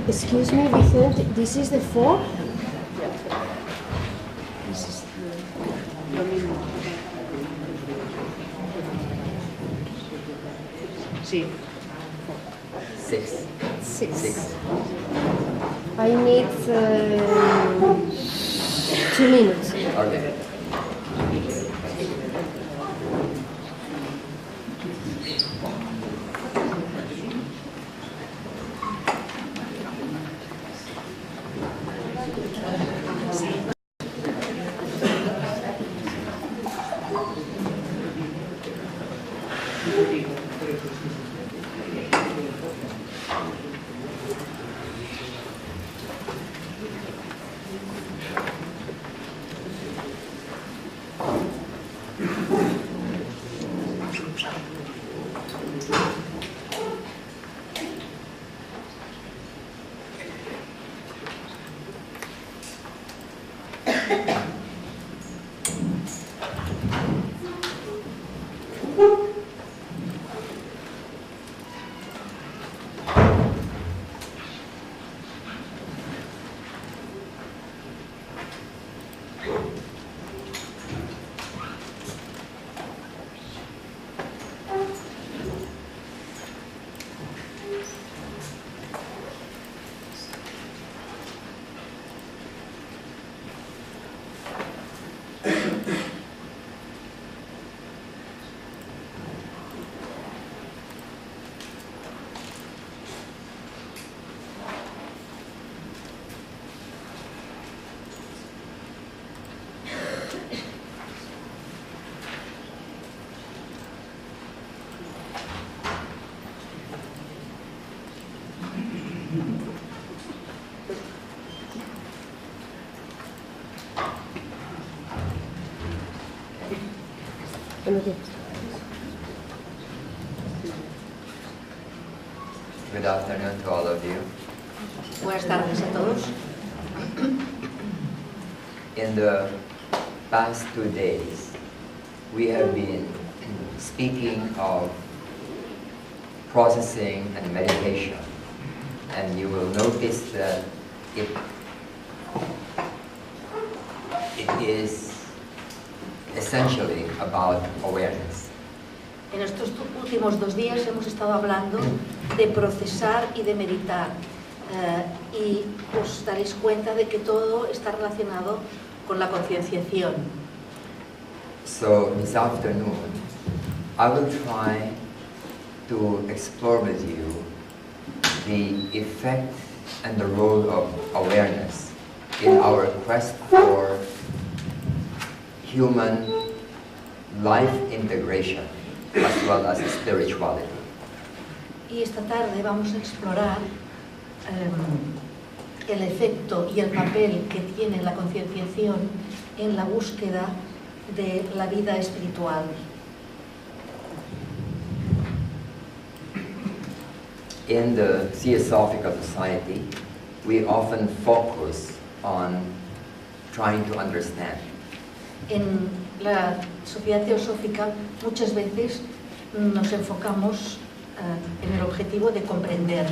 Excuse me, Vicente, this is the 4? This is lo mismo. Sí. 6. 6. I need 2 minutes. Okay. Good afternoon to all of you. Buenas tardes a todos. In the past 2 days, we have been speaking of processing and meditation, and you will notice that it is essentially about awareness. En estos últimos 2 días hemos estado hablando de procesar y de meditar, y os daréis cuenta de que todo está relacionado con la concienciación. So this afternoon, I will try to explore with you the effect and the role of awareness in our quest for human life integration as well as spirituality. Y esta tarde vamos a explorar el efecto y el papel que tiene la concienciación en la búsqueda de la vida espiritual. In the Theosophical Society, we often focus on trying to understand. En la Sociedad Teosófica muchas veces nos enfocamos en el objetivo de comprender.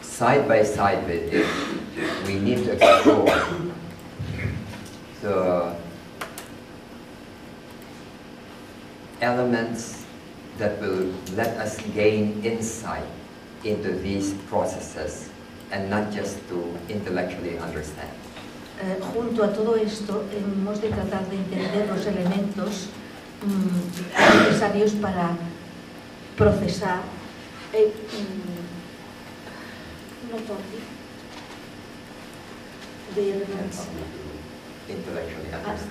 Side by side with it, we need to explore the elements that will let us gain insight into these processes and not just to intellectually understand. Junto a todo esto, hemos de tratar de entender los elementos necesarios para procesar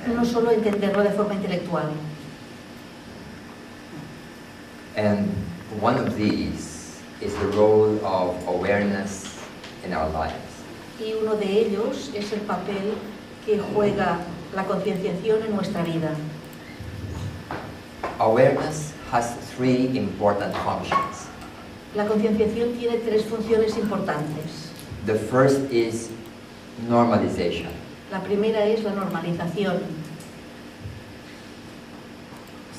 no solo entenderlo de forma intelectual. And one of these is the role of awareness in our lives. Y uno de ellos es el papel que juega la concienciación en nuestra vida. Awareness has 3 important functions. La concienciación tiene 3 funciones importantes. The first is normalization. La primera es la normalización.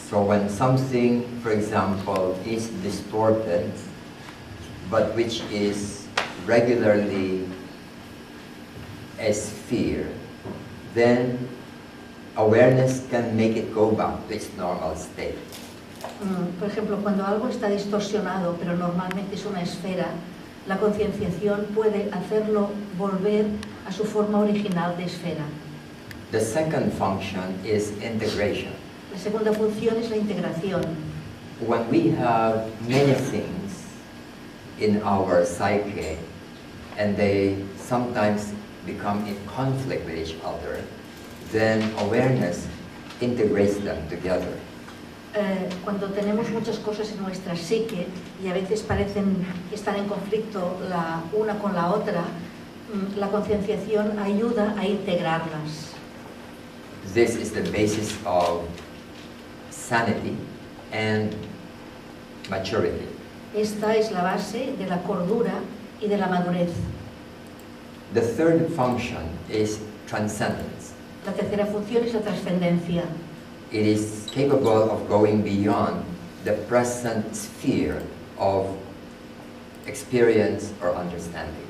So when something, for example, is distorted, but which is regularly a sphere, then awareness can make it go back to its normal state. Por ejemplo, cuando algo está distorsionado, pero normalmente es una esfera, la concienciación puede hacerlo volver a su forma original de esfera. The second function is integration. La segunda función es la integración. When we have many things in our psyche and they sometimes become in conflict with each other, then awareness integrates them together. Cuando tenemos muchas cosas en nuestra psique y a veces parecen estar en conflicto la una con la otra, la concienciación ayuda a integrarlas. This is the basis of sanity and maturity. Esta es la base de la cordura y de la madurez. The third function is transcendence. La tercera función es la trascendencia. It is capable of going beyond the present sphere of experience or understanding.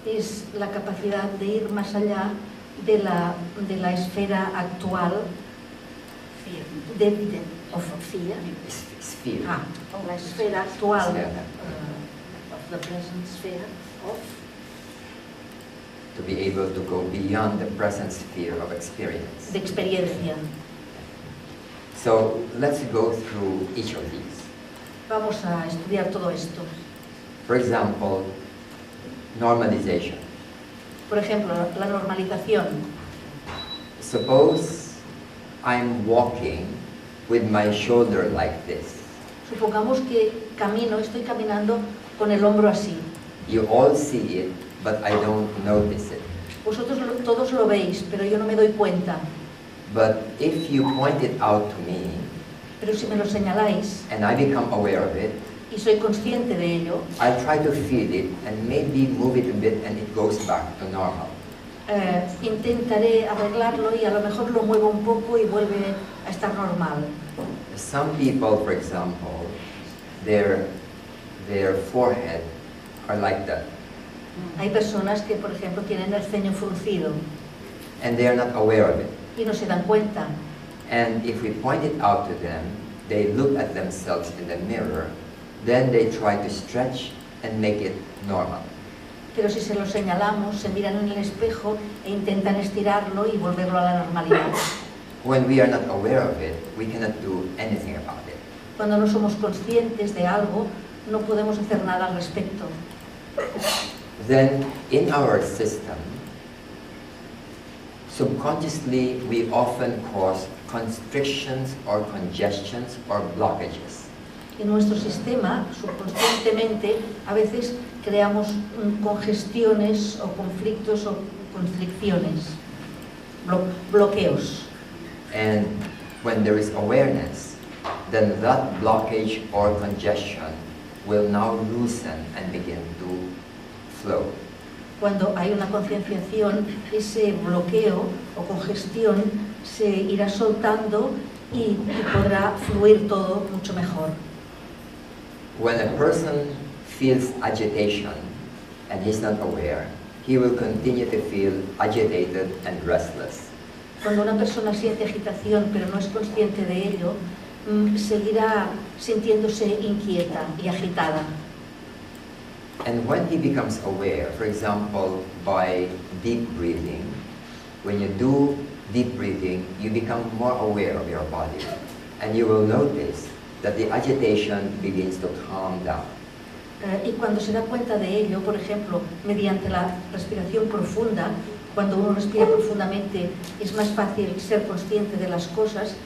Es la capacidad de ir más allá de la esfera actual de Sphere. la esfera actual Sphere. of the present sphere of To be able to go beyond the present sphere of experience. de experiencia. So let's go through each of these. Vamos a estudiar todo esto. For example, normalization. Por ejemplo, la normalización. Suppose I'm walking with my shoulder like this. Supongamos que estoy caminando con el hombro así. You all see it, but I don't notice it. Vosotros todos lo veis, pero yo no me doy cuenta. But if you point it out to me, Pero si me lo señaláis and I become aware of it, y soy consciente de ello, I'll try to feel it and maybe move it a bit and it goes back to normal. intentaré arreglarlo y a lo mejor lo muevo un poco y vuelve a estar normal. Some people, for example, their forehead are like that. Hay personas que, por ejemplo, tienen el ceño fruncido And they are not aware of it. y no se dan cuenta. And if we point it out to them, they look at themselves in the mirror, then they try to stretch and make it normal. Pero si se lo señalamos, se miran en el espejo e intentan estirarlo y volverlo a la normalidad. When we are not aware of it, we cannot do anything about it. Cuando no somos conscientes de algo, no podemos hacer nada al respecto. Then, in our system, subconsciously we often cause constrictions or congestions or blockages. En nuestro sistema, subconscientemente, a veces creamos congestiones o conflictos o constricciones, bloqueos. And when there is awareness, then that blockage or congestion will now loosen and begin to flow. Cuando hay una concienciación, ese bloqueo o congestión se irá soltando y podrá fluir todo mucho mejor. When a person feels agitation and he's not aware, he will continue to feel agitated and restless. Cuando una persona siente agitación pero no es consciente de ello, seguirá sintiéndose inquieta y agitada. And when he becomes aware, for example, by deep breathing, when you do deep breathing, you become more aware of your body. And you will notice that the agitation begins to calm down. Y cuando se da cuenta de ello, por ejemplo, mediante la respiración profunda, cuando uno respira profundamente es más fácil ser consciente de las cosas,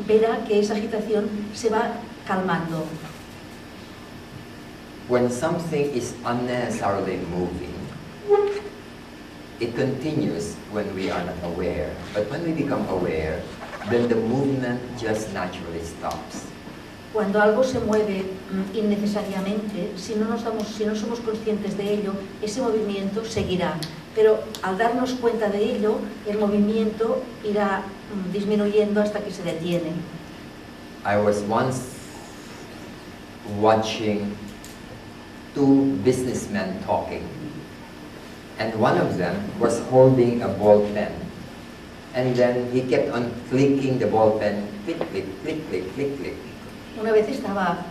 verá que esa agitación se va calmando. When something is unnecessarily moving, it continues when we are not aware. But when we become aware, then the movement just naturally stops. Cuando algo se mueve innecesariamente, si no somos conscientes de ello, ese movimiento seguirá. Pero al darnos cuenta de ello, el movimiento irá disminuyendo hasta que se detiene. I was once watching two businessmen talking, and one of them was holding a ball pen, and then he kept on clicking the ball pen, click, click, click, click, click, click. Una vez estaba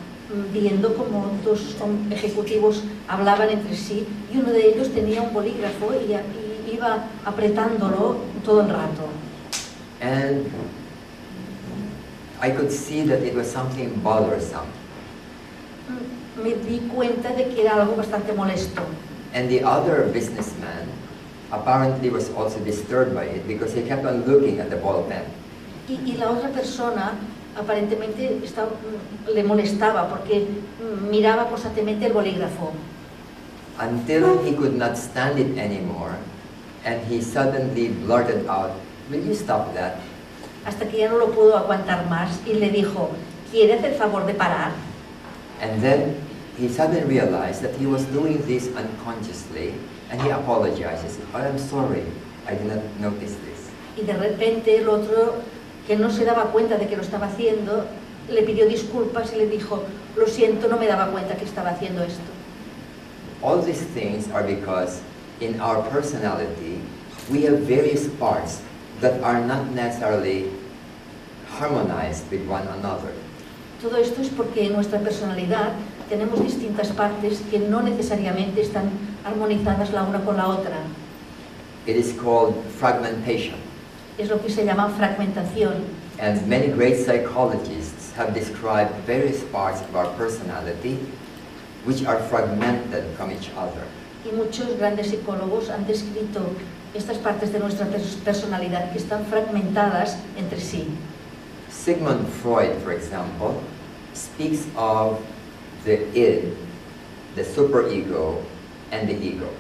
viendo como dos ejecutivos hablaban entre sí y uno de ellos tenía un bolígrafo y iba apretándolo todo el rato. And I could see that it was something bothersome. Me di cuenta de que era algo bastante molesto. And the other businessman apparently was also disturbed by it because he kept on looking at the ball pen. Y la otra persona aparentemente le molestaba porque miraba constantemente el bolígrafo. Until he could not stand it anymore, and he suddenly blurted out, "Will you stop that?" Hasta que ya no lo pudo aguantar más y le dijo, ¿quiere hacer el favor de parar? And then he suddenly realized that he was doing this unconsciously, and he apologizes. "Oh, I'm sorry, I did not notice this." Y de repente el otro, que no se daba cuenta de que lo estaba haciendo, le pidió disculpas y le dijo, lo siento, no me daba cuenta que estaba haciendo esto. All these things are because in our personality, we have various parts that are not necessarily harmonized with one another. Todo esto es porque en nuestra personalidad tenemos distintas partes que no necesariamente están armonizadas la una con la otra. It is called fragmentation. Es lo que se llama fragmentación. And many great psychologists have described various parts of our personality which are fragmented from each other. Y muchos grandes psicólogos han descrito estas partes de nuestra personalidad que están fragmentadas entre sí. Sigmund Freud, for example, speaks of the id, the superego, and the ego.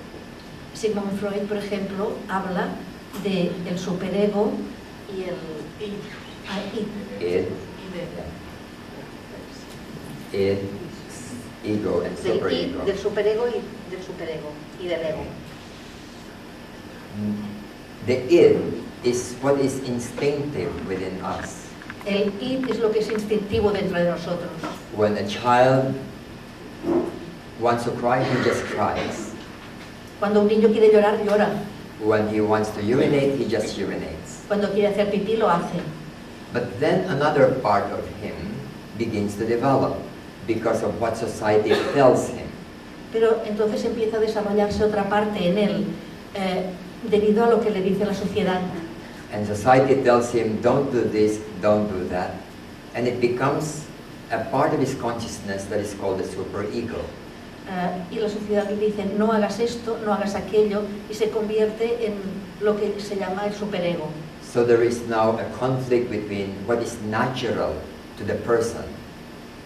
Sigmund Freud, por ejemplo, habla del superego y el id. Id, id, ego, and superego. Del superego y del superego y del ego. The id is what is instinctive within us. El id es lo que es instintivo dentro de nosotros. When a child wants to cry, he just cries. Cuando un niño quiere llorar, llora. When he wants to urinate, he just urinates. Cuando quiere hacer pipí, lo hace. But then another part of him begins to develop because of what society tells him. Pero entonces empieza a desarrollarse otra parte en él, debido a lo que le dice la sociedad. And society tells him, don't do this, don't do that. And it becomes a part of his consciousness that is called the superego. Y la sociedad le dice, no hagas esto, no hagas aquello, y se convierte en lo que se llama el superego. So there is now a conflict between what is natural to the person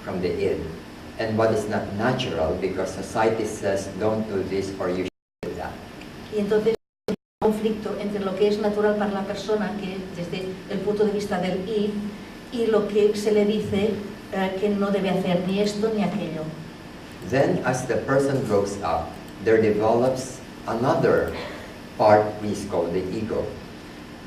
from the id and what is not natural because society says, don't do this or you should do that. Y entonces hay un conflicto entre lo que es natural para la persona, que desde el punto de vista del id, y lo que se le dice que no debe hacer ni esto ni aquello. Then, as the person grows up, there develops another part which is called the ego.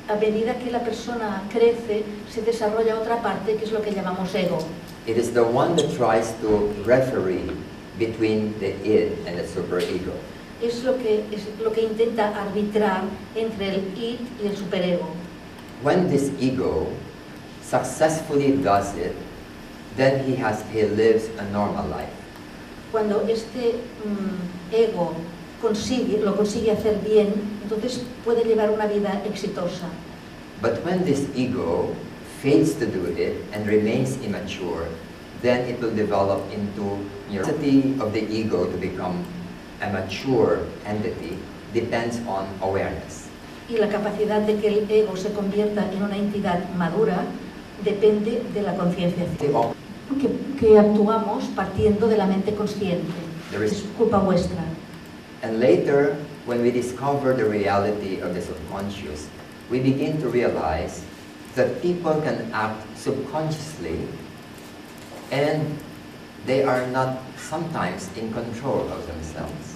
A medida que la persona crece, se desarrolla otra parte que es lo que llamamos ego. It is the one that tries to referee between the id and the superego. Es lo que intenta arbitrar entre el id y el superego. When this ego successfully does it, then he lives a normal life. Cuando este ego lo consigue hacer bien, entonces puede llevar una vida exitosa. But when this ego fails to do it and remains immature, then it will develop into the capacity of the ego to become a mature entity depends on awareness. Y la capacidad de que el ego se convierta en una entidad madura depende de la conciencia. Que actuamos partiendo de la mente consciente. Es culpa vuestra. And later, when we discover the reality of the subconscious, we begin to realize that people can act subconsciously and they are not sometimes in control of themselves.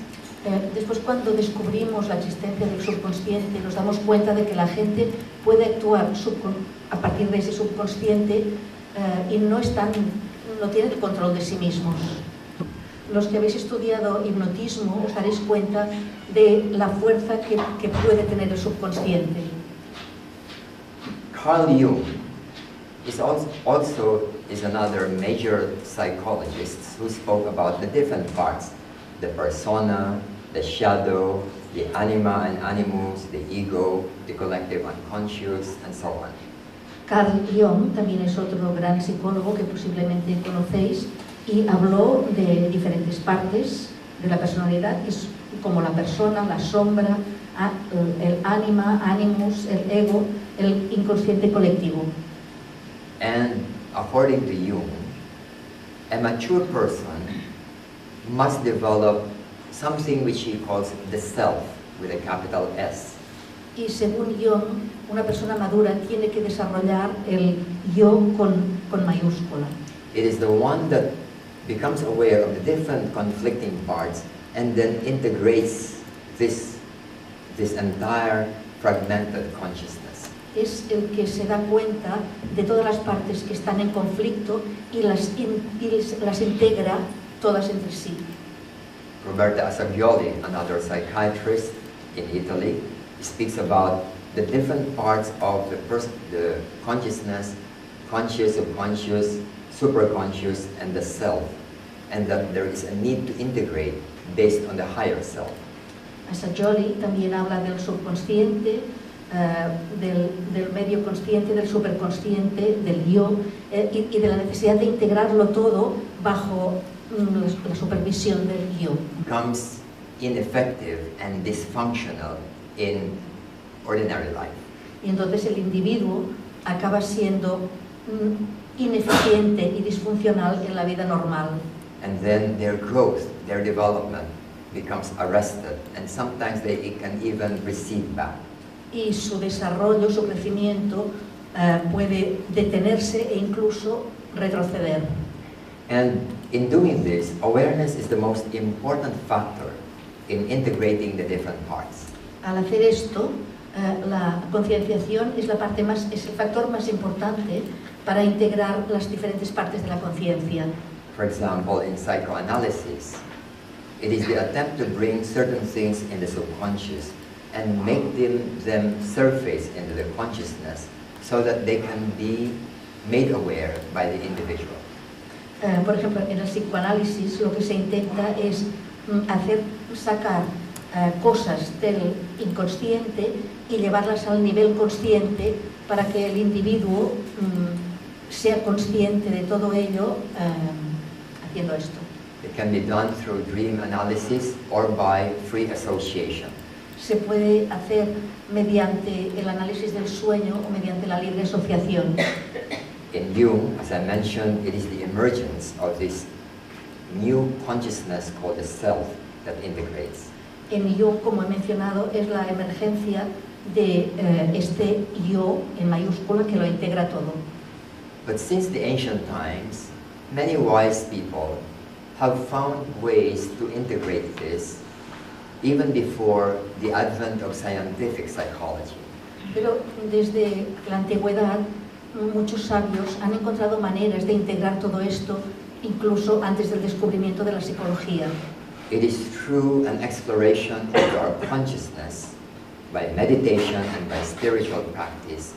Después, cuando descubrimos la existencia del subconsciente, nos damos cuenta de que la gente puede actuar a partir de ese subconsciente y no tienen el control de sí mismos. Los que habéis estudiado hipnotismo os daréis cuenta de la fuerza que puede tener el subconsciente. Carl Jung is also another major psychologist who spoke about the different parts, the persona, the shadow, the anima and animus, the ego, the collective unconscious, and so on. Carl Jung también es otro gran psicólogo que posiblemente conocéis y habló de diferentes partes de la personalidad, como la persona, la sombra, el ánima, animus, el ego, el inconsciente colectivo. And according to Jung, a mature person must develop something which he calls the self, with a capital S. Y según Jung, una persona madura tiene que desarrollar el yo con mayúscula. It is the one that becomes aware of the different conflicting parts and then integrates this entire fragmented consciousness. Es el que se da cuenta de todas las partes que están en conflicto y las integra todas entre sí. Roberto Assagioli, another psychiatrist in Italy, speaks about the different parts of the consciousness, conscious, subconscious, superconscious, and the self, and that there is a need to integrate based on the higher self. Assagioli también habla del subconsciente, del medio consciente, del superconsciente, del yo, y de la necesidad de integrarlo todo bajo la supervisión del yo. Becomes ineffective and dysfunctional in ordinary life. Y entonces el individuo acaba siendo ineficiente y disfuncional en la vida normal. And then their growth, their development becomes arrested, and sometimes it can even recede back. Y su desarrollo, su crecimiento puede detenerse e incluso retroceder. And in doing this, awareness is the most important factor in integrating the different parts. Al hacer esto, la concienciación es el factor más importante para integrar las diferentes partes de la conciencia. For example, in psychoanalysis, it is the attempt to bring certain things in the subconscious and make them surface into the consciousness so that they can be made aware by the individual. Por ejemplo, en el psicoanálisis lo que se intenta es sacar cosas del inconsciente y llevarlas al nivel consciente para que el individuo sea consciente de todo ello haciendo esto. It can be done through dream analysis or by free association. Se puede hacer mediante el análisis del sueño o mediante la libre asociación. In Jung, as I mentioned, it is the emergence of this new consciousness called the self that integrates. En Jung, como he mencionado, es la emergencia de este yo en mayúscula que lo integra todo. But since the ancient times, many wise people have found ways to integrate this even before the advent of scientific psychology. Pero desde la antigüedad, muchos sabios han encontrado maneras de integrar todo esto, incluso antes del descubrimiento de la psicología. It is through an exploration into our consciousness by meditation and by spiritual practice,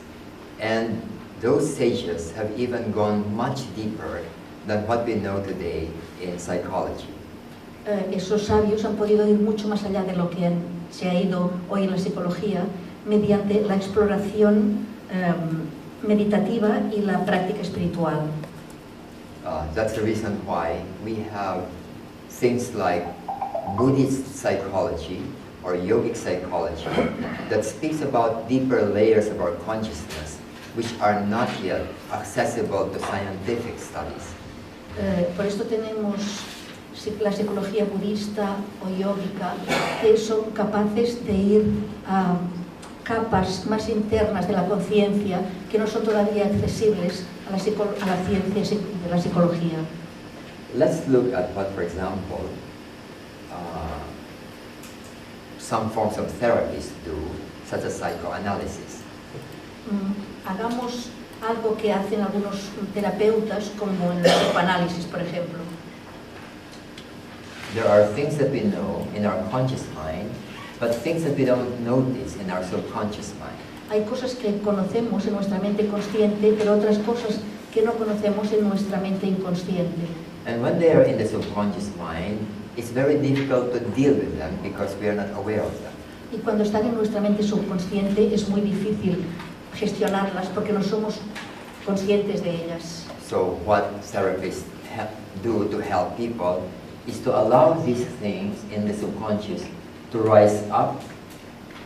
and those sages have even gone much deeper than what we know today in psychology. Esos sabios han podido ir mucho más allá de lo que se ha ido hoy en la psicología mediante la exploración meditativa y la práctica espiritual. That's the reason why we have things like Buddhist psychology or yogic psychology that speaks about deeper layers of our consciousness which are not yet accessible to scientific studies. Por esto tenemos la psicología budista o yógica que son capaces de ir a capas más internas de la conciencia que no son todavía accesibles a a la ciencia de la psicología. Let's look at what, for example, some forms of therapies do, such as psychoanalysis. Hagamos algo que hacen algunos terapeutas, como en el psicoanálisis, por ejemplo. There are things that we know in our conscious mind, but things that we don't notice in our subconscious mind. Hay cosas que conocemos en nuestra mente consciente, pero otras cosas que no conocemos en nuestra mente inconsciente. And when they are in the subconscious mind, it's very difficult to deal with them because we are not aware of them. Y cuando están en nuestra mente subconsciente es muy difícil gestionarlas porque no somos conscientes de ellas. So what therapists do to help people is to allow these things in the subconscious to rise up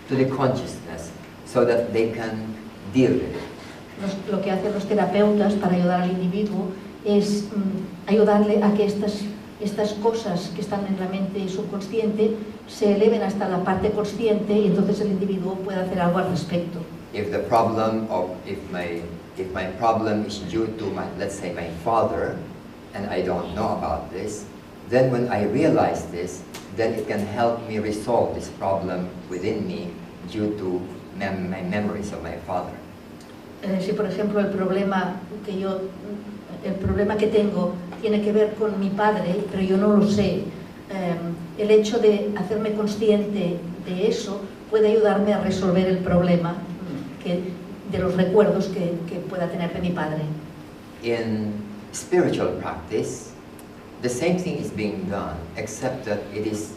to the consciousness so that they can deal with it. Lo que hacen los terapeutas para ayudar al individuo es ayudarle a que estas cosas que están en la mente subconsciente se eleven hasta la parte consciente y entonces el individuo puede hacer algo al respecto. If my problem is due to let's say my father, and I don't know about this, then when I realize this, then it can help me resolve this problem within me due to my memories of my father. Si por ejemplo el problema que tengo tiene que ver con mi padre, pero yo no lo sé, el hecho de hacerme consciente de eso puede ayudarme a resolver el problema de los recuerdos que pueda tener de mi padre. In spiritual practice, the same thing is being done, except that it is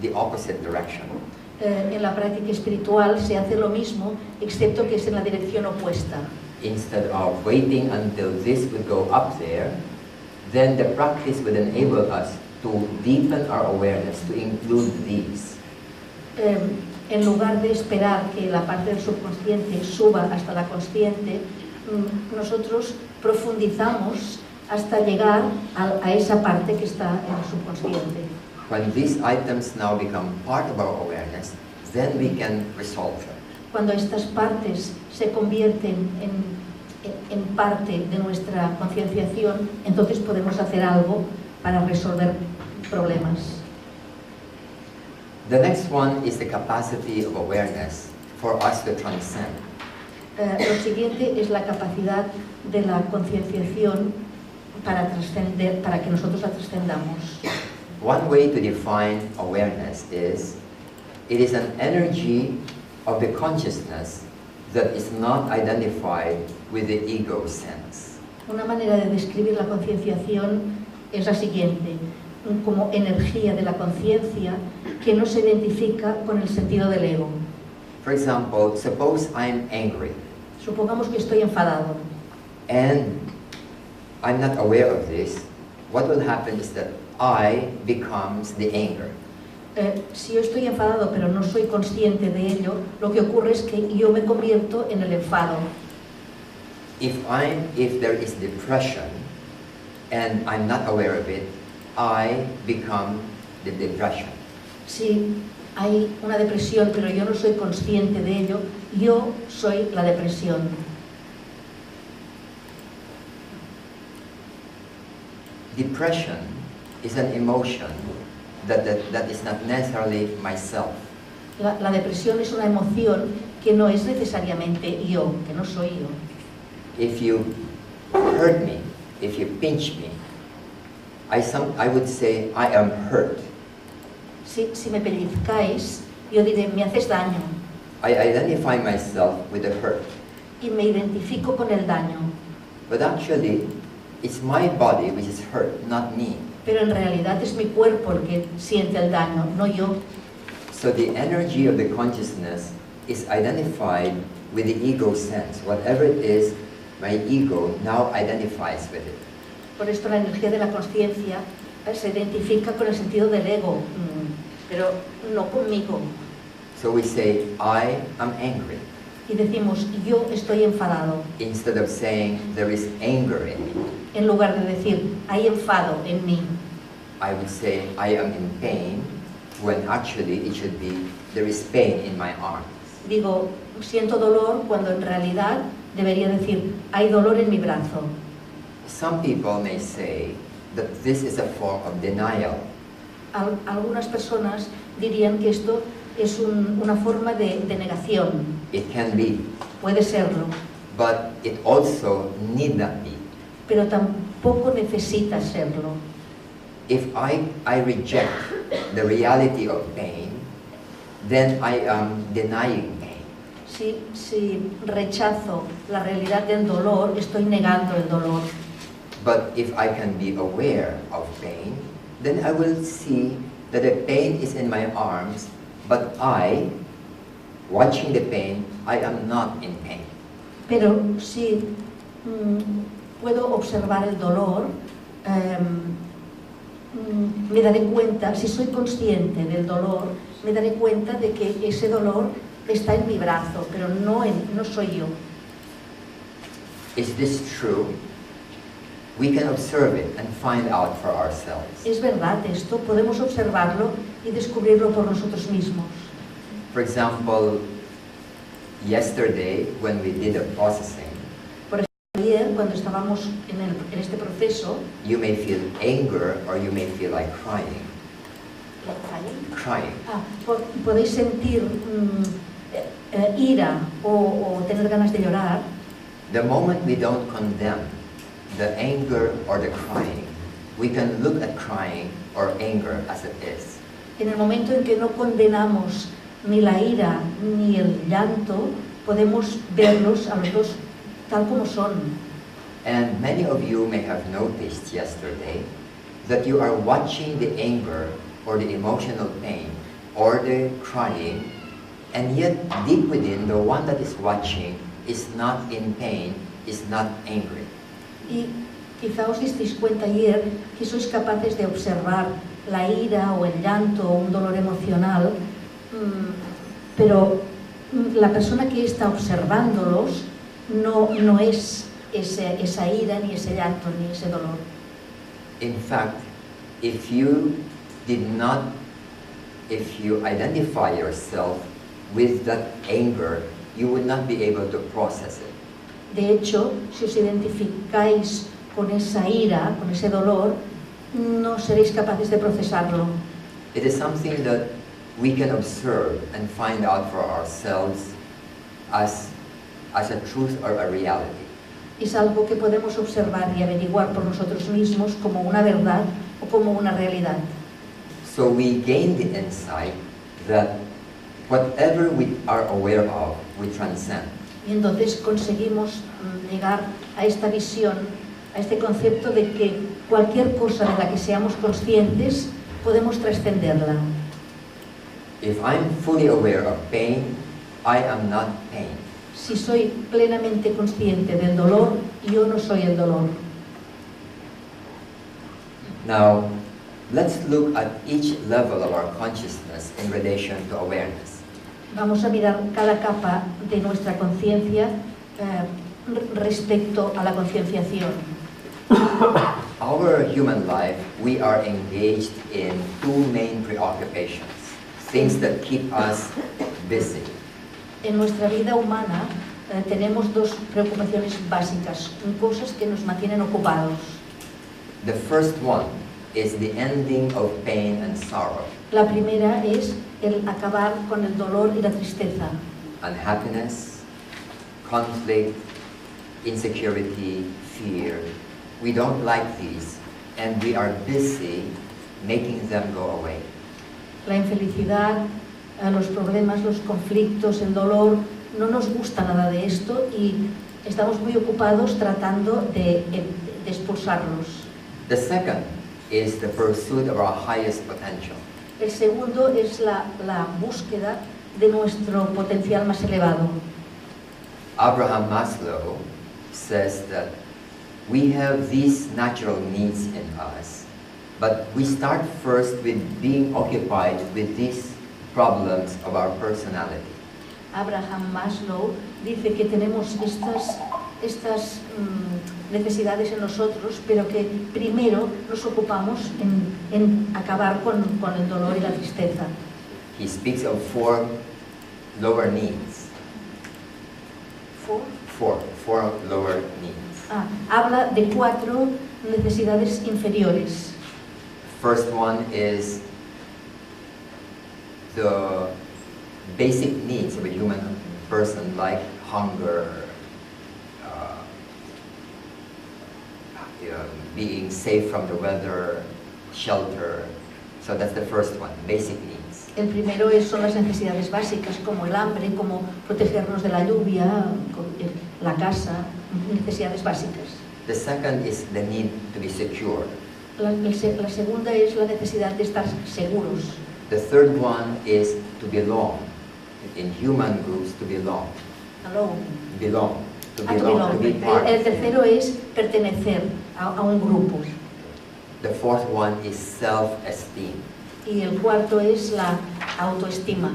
the opposite direction. En la práctica espiritual se hace lo mismo, excepto que es en la dirección opuesta. Instead of waiting until this would go up there, then the practice would enable us to deepen our awareness to include these. En lugar de esperar que la parte del subconsciente suba hasta la consciente, nosotros profundizamos hasta llegar a esa parte que está en el subconsciente. When these items now become part of our awareness, then we can resolve them. Cuando estas partes se convierten en parte de nuestra concienciación, entonces podemos hacer algo para resolver problemas. The next one is the capacity of awareness for us to transcend. Lo siguiente es la capacidad de la concienciación para trascender, para que nosotros la trascendamos. One way to define awareness is, it is an energy of the consciousness that is not identified with the ego sense. Una manera de describir la concienciación es la siguiente, como energía de la conciencia que no se identifica con el sentido del ego. For example, suppose I'm angry Supongamos que estoy enfadado and I'm not aware of this. What will happen is that I becomes the anger. Si yo estoy enfadado pero no soy consciente de ello, lo que ocurre es que yo me convierto en el enfado. If there is depression and I'm not aware of it, I become the depression. Si hay una depresión pero yo no soy consciente de ello, yo soy la depresión. Depression is an emotion that is not necessarily myself. La depresión es una emoción que no es necesariamente yo, que no soy yo. If you hurt me, if you pinch me, I would say I am hurt. Si me pellizcáis, yo diré, me haces daño. I identify myself with the hurt. Y me identifico con el daño. But actually, it's my body which is hurt, not me. Pero en realidad es mi cuerpo el que siente el daño, no yo. So the energy of the consciousness is identified with the ego sense. Whatever it is, my ego now identifies with it. Por esto la energía de la conciencia se identifica con el sentido del ego, pero no conmigo. So we say, I am angry. Y decimos, yo estoy enfadado. Instead of saying, there is anger in me. En lugar de decir, hay enfado en mí. I would say, I am in pain, when actually it should be, there is pain in my arms. Digo, siento dolor cuando en realidad debería decir, hay dolor en mi brazo. Some people may say that this is a form of denial. Algunas personas dirían que esto es una forma de negación. It can be, Puede serlo, but it also need not be. pero tampoco necesita serlo. If I reject the reality of pain, then I am denying pain. Si rechazo la realidad del dolor, estoy negando el dolor. But if I can be aware of pain, then I will see that the pain is in my arms, but I, watching the pain, I am not in pain. Pero si puedo observar el dolor, me daré cuenta, si soy consciente del dolor, me daré cuenta de que ese dolor está en mi brazo, pero no soy yo. Is this true? We can observe it and find out for ourselves. ¿Es verdad esto? Podemos observarlo y descubrirlo por nosotros mismos. For example, yesterday when we did the processing, Ayer, cuando estábamos en este proceso, you may feel anger or you may feel like crying. Crying. Podéis sentir ira o tener ganas de llorar. The moment we don't condemn the anger or the crying, we can look at crying or anger as it is. En el momento en que no condenamos ni la ira ni el llanto, podemos verlos a los dos tal como son. And many of you may have noticed yesterday that you are watching the anger or the emotional pain or the crying, and yet deep within, the one that is watching is not in pain, is not angry. Y quizá os disteis cuenta ayer que sois capaces de observar la ira o el llanto o un dolor emocional, pero la persona que está observándolos no es esa ira, ni ese llanto, ni ese dolor. In fact, if you identify yourself with that anger, you would not be able to process it. De hecho, si os identificáis con esa ira, con ese dolor, no seréis capaces de procesarlo. It is something that we can observe and find out for ourselves as a truth or a reality. Es algo que podemos observar y averiguar por nosotros mismos como una verdad o como una realidad. So we gain the insight that whatever we are aware of, we transcend. Y entonces conseguimos llegar a esta visión, a este concepto de que cualquier cosa de la que seamos conscientes, podemos trascenderla. If I'm fully aware of pain, I am not pain. Si soy plenamente consciente del dolor, yo no soy el dolor. Now, let's look at each level of our consciousness in relation to awareness. Vamos a mirar cada capa de nuestra conciencia respecto a la concienciación. Our human life, we are engaged in two main preoccupations, things that keep us busy. En nuestra vida humana tenemos dos preocupaciones básicas, cosas que nos mantienen ocupados. The first one is the ending of pain and sorrow. La primera es el acabar con el dolor y la tristeza. Unhappiness, conflict, insecurity, fear. We don't like these, and we are busy making them go away. La infelicidad, los problemas, los conflictos, el dolor, no nos gusta nada de esto y estamos muy ocupados tratando de expulsarlos. The second is the pursuit of our highest potential. El segundo es la búsqueda de nuestro potencial más elevado. Abraham Maslow says that we have these natural needs in us, but we start first with being occupied with these problems of our personality. Abraham Maslow dice que tenemos estas necesidades en nosotros, pero que primero nos ocupamos en acabar con el dolor y la tristeza. He speaks of four lower needs. four lower needs. Habla de 4 necesidades inferiores. First one is the basic needs of a human person, like hunger, being safe from the weather, shelter. So that's the first one, basic needs. El primero son las necesidades básicas, como el hambre, como protegernos de la lluvia, la casa, necesidades básicas. The second is the need to be secure. La segunda es la necesidad de estar seguros. The third one is to belong. In human groups, to belong. Alone. Belong. To belong, to be part. El tercero es pertenecer a un grupo. The fourth one is self-esteem. Y el cuarto es la autoestima.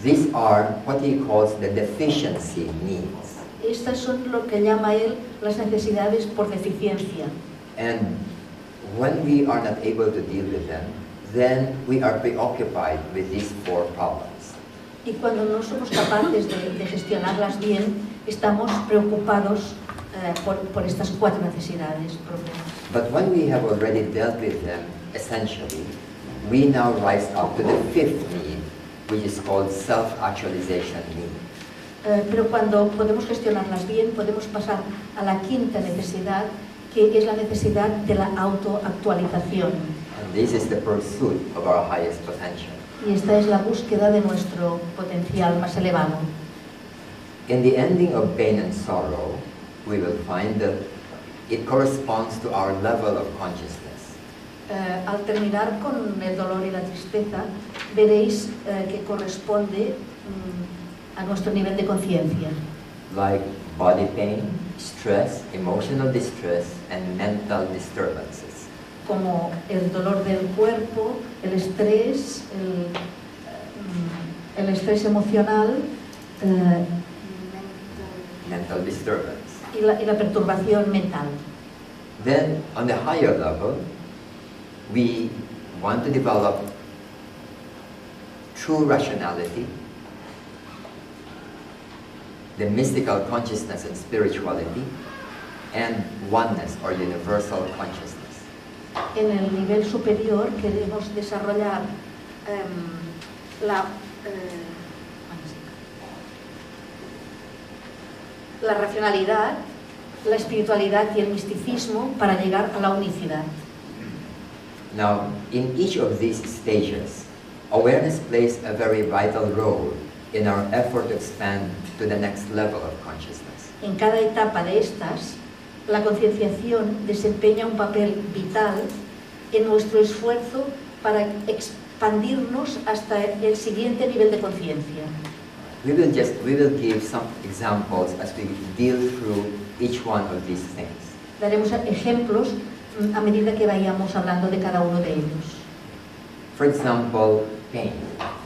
These are what he calls the deficiency needs. Estas son lo que llama él las necesidades por deficiencia. And when we are not able to deal with them, then we are preoccupied with these 4 problems. Y cuando no somos capaces de gestionarlas bien, estamos preocupados por estas 4 necesidades, problemas. But when we have already dealt with them, essentially, we now rise up to the 5th need, which is called self-actualization need. Pero cuando podemos gestionarlas bien, podemos pasar a la 5ª necesidad, que es la necesidad de la autoactualización. And this is the pursuit of our highest potential. Y esta es la búsqueda de nuestro potencial más elevado. In the ending of pain and sorrow, we will find that it corresponds to our level of consciousness. Al terminar con el dolor y la tristeza, veréis que corresponde a nuestro nivel de conciencia. Like body pain, stress, emotional distress, and mental disturbances. Como el dolor del cuerpo, el estrés emocional, mental disturbance. Y la perturbación mental. Then, on the higher level, we want to develop true rationality, the mystical consciousness and spirituality, and oneness or universal consciousness. En el nivel superior queremos desarrollar la racionalidad, la espiritualidad y el misticismo para llegar a la unicidad. Now, in each of these stages, awareness plays a very vital role in our effort to expand to the next level of consciousness. En cada etapa de estas, la concienciación desempeña un papel vital en nuestro esfuerzo para expandirnos hasta el siguiente nivel de conciencia. We will give some examples as we deal through each one of these things. Daremos ejemplos a medida que vayamos hablando de cada uno de ellos. For example, pain.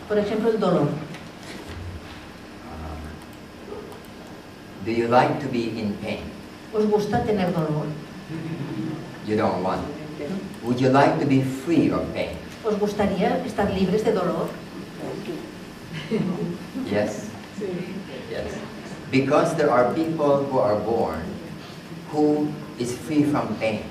Por ejemplo, el dolor. Do you like to be in pain? ¿Os gusta tener dolor? You don't want. Would you like to be free of pain? ¿Os gustaría estar libres de dolor? Yes? Yes. Because there are people who are born who is free from pain.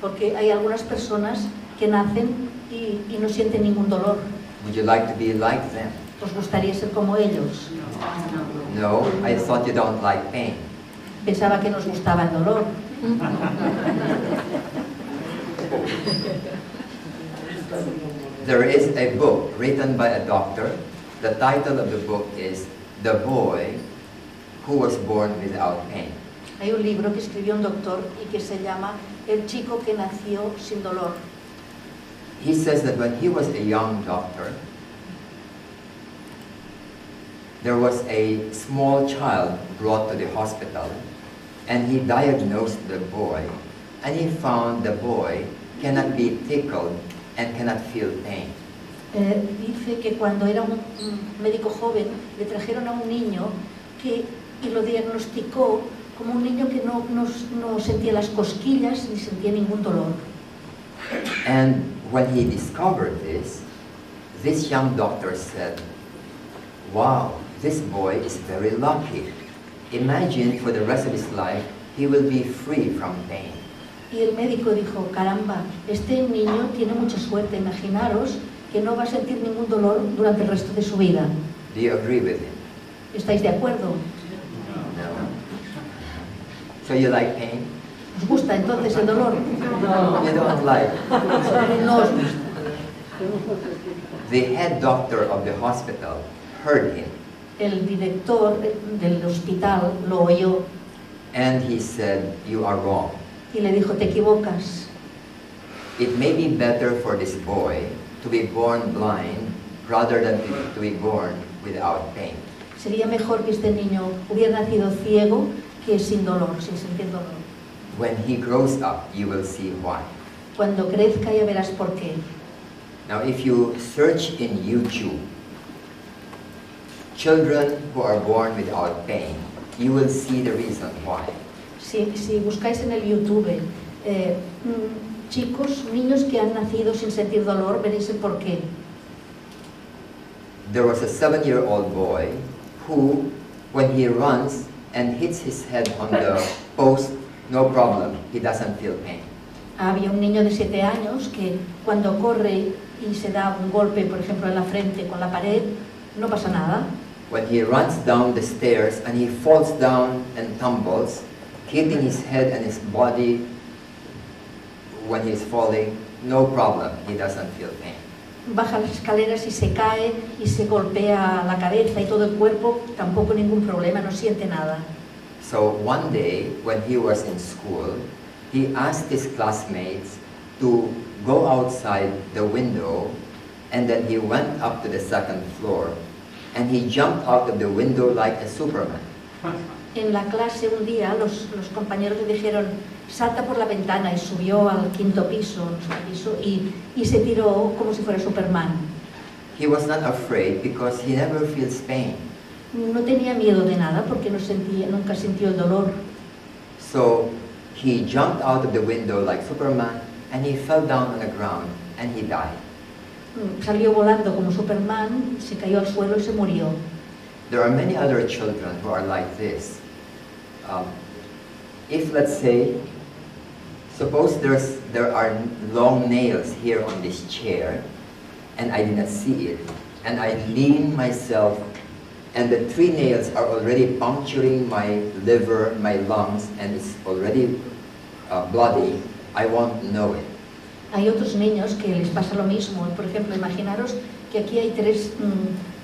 Porque hay algunas personas que nacen y no sienten ningún dolor. Would you like to be like them? ¿Os gustaría ser como ellos? No, I thought you don't like pain. Pensaba que nos gustaba el dolor. There is a book written by a doctor. The title of the book is The Boy Who Was Born Without Pain. Hay un libro que escribió un doctor y que se llama El chico que nació sin dolor. He says that when he was a young doctor, there was a small child brought to the hospital, and he diagnosed the boy, and he found the boy cannot be tickled and cannot feel pain. Dice que cuando era un médico joven le trajeron a un niño y lo diagnosticó como un niño que no sentía las cosquillas ni sentía ningún dolor. And when he discovered this young doctor said, "Wow, this boy is very lucky. imagine for the rest of his life he will be free from pain. Y el médico dijo, caramba, este niño tiene mucha suerte, imaginaros que no va a sentir ningún dolor durante el resto de su vida. Do you agree with him? ¿Estáis de acuerdo? No. So you like pain? ¿Os gusta entonces el dolor? You don't like. No os gusta. The head doctor of the hospital heard him, El director del hospital lo oyó and he said, "You are wrong. y le dijo, te equivocas. It may be better for this boy to be born blind rather than to be born without pain." Sería mejor que este niño hubiera nacido ciego que sin dolor, sin sentir dolor. When he grows up, you will see why. Cuando crezca ya verás por qué. Now, if you search in YouTube, children who are born without pain, you will see the reason why. Si buscáis en el YouTube chicos, niños que han nacido sin sentir dolor, veréis el por qué. There was a 7-year-old boy who, when he runs and hits his head on the post, no problem, he doesn't feel pain. Había un niño de 7 años que cuando corre y se da un golpe, por ejemplo, en la frente con la pared, no pasa nada. When he runs down the stairs and he falls down and tumbles, hitting his head and his body when he's falling, no problem, he doesn't feel pain. Baja las escaleras y se cae y se golpea la cabeza y todo el cuerpo, tampoco ningún problema, no siente nada. So one day, when he was in school, he asked his classmates to go outside the window, and then he went up to the 2nd floor, and he jumped out of the window like a Superman. En la clase un día los compañeros le dijeron, salta por la ventana, y subió al 5º piso, y se tiró como si fuera Superman. He was not afraid because he never feels pain. No tenía miedo de nada porque nunca sintió el dolor. So he jumped out of the window like Superman, and he fell down on the ground, and he died. Salió volando como Superman, se cayó al suelo y se murió. There are many other children who are like this. If, let's say, suppose there are long nails here on this chair, and I did not see it, and I lean myself, and the 3 nails are already puncturing my liver, my lungs, and it's already bloody, I won't know it. Hay otros niños que les pasa lo mismo. Por ejemplo, imaginaros que aquí hay 3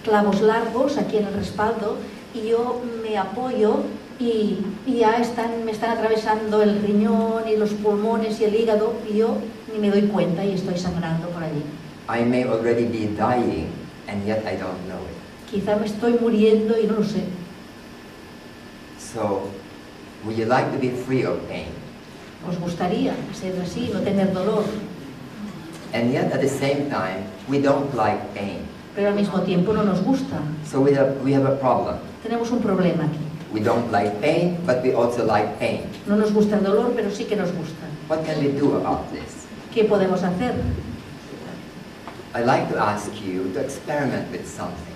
clavos largos aquí en el respaldo y yo me apoyo y ya me están atravesando el riñón y los pulmones y el hígado y yo ni me doy cuenta y estoy sangrando por allí. I may already be dying, and yet I don't know it. Quizá me estoy muriendo y no lo sé. So, would you like to be free of pain? ¿Os gustaría ser así, no tener dolor? And yet, at the same time, we don't like pain. Pero al mismo tiempo no nos gusta. So we have a problem. Tenemos un problema aquí. We don't like pain, but we also like pain. No nos gusta el dolor, pero sí que nos gusta. What can we do about this? ¿Qué podemos hacer? I'd like to ask you to experiment with something.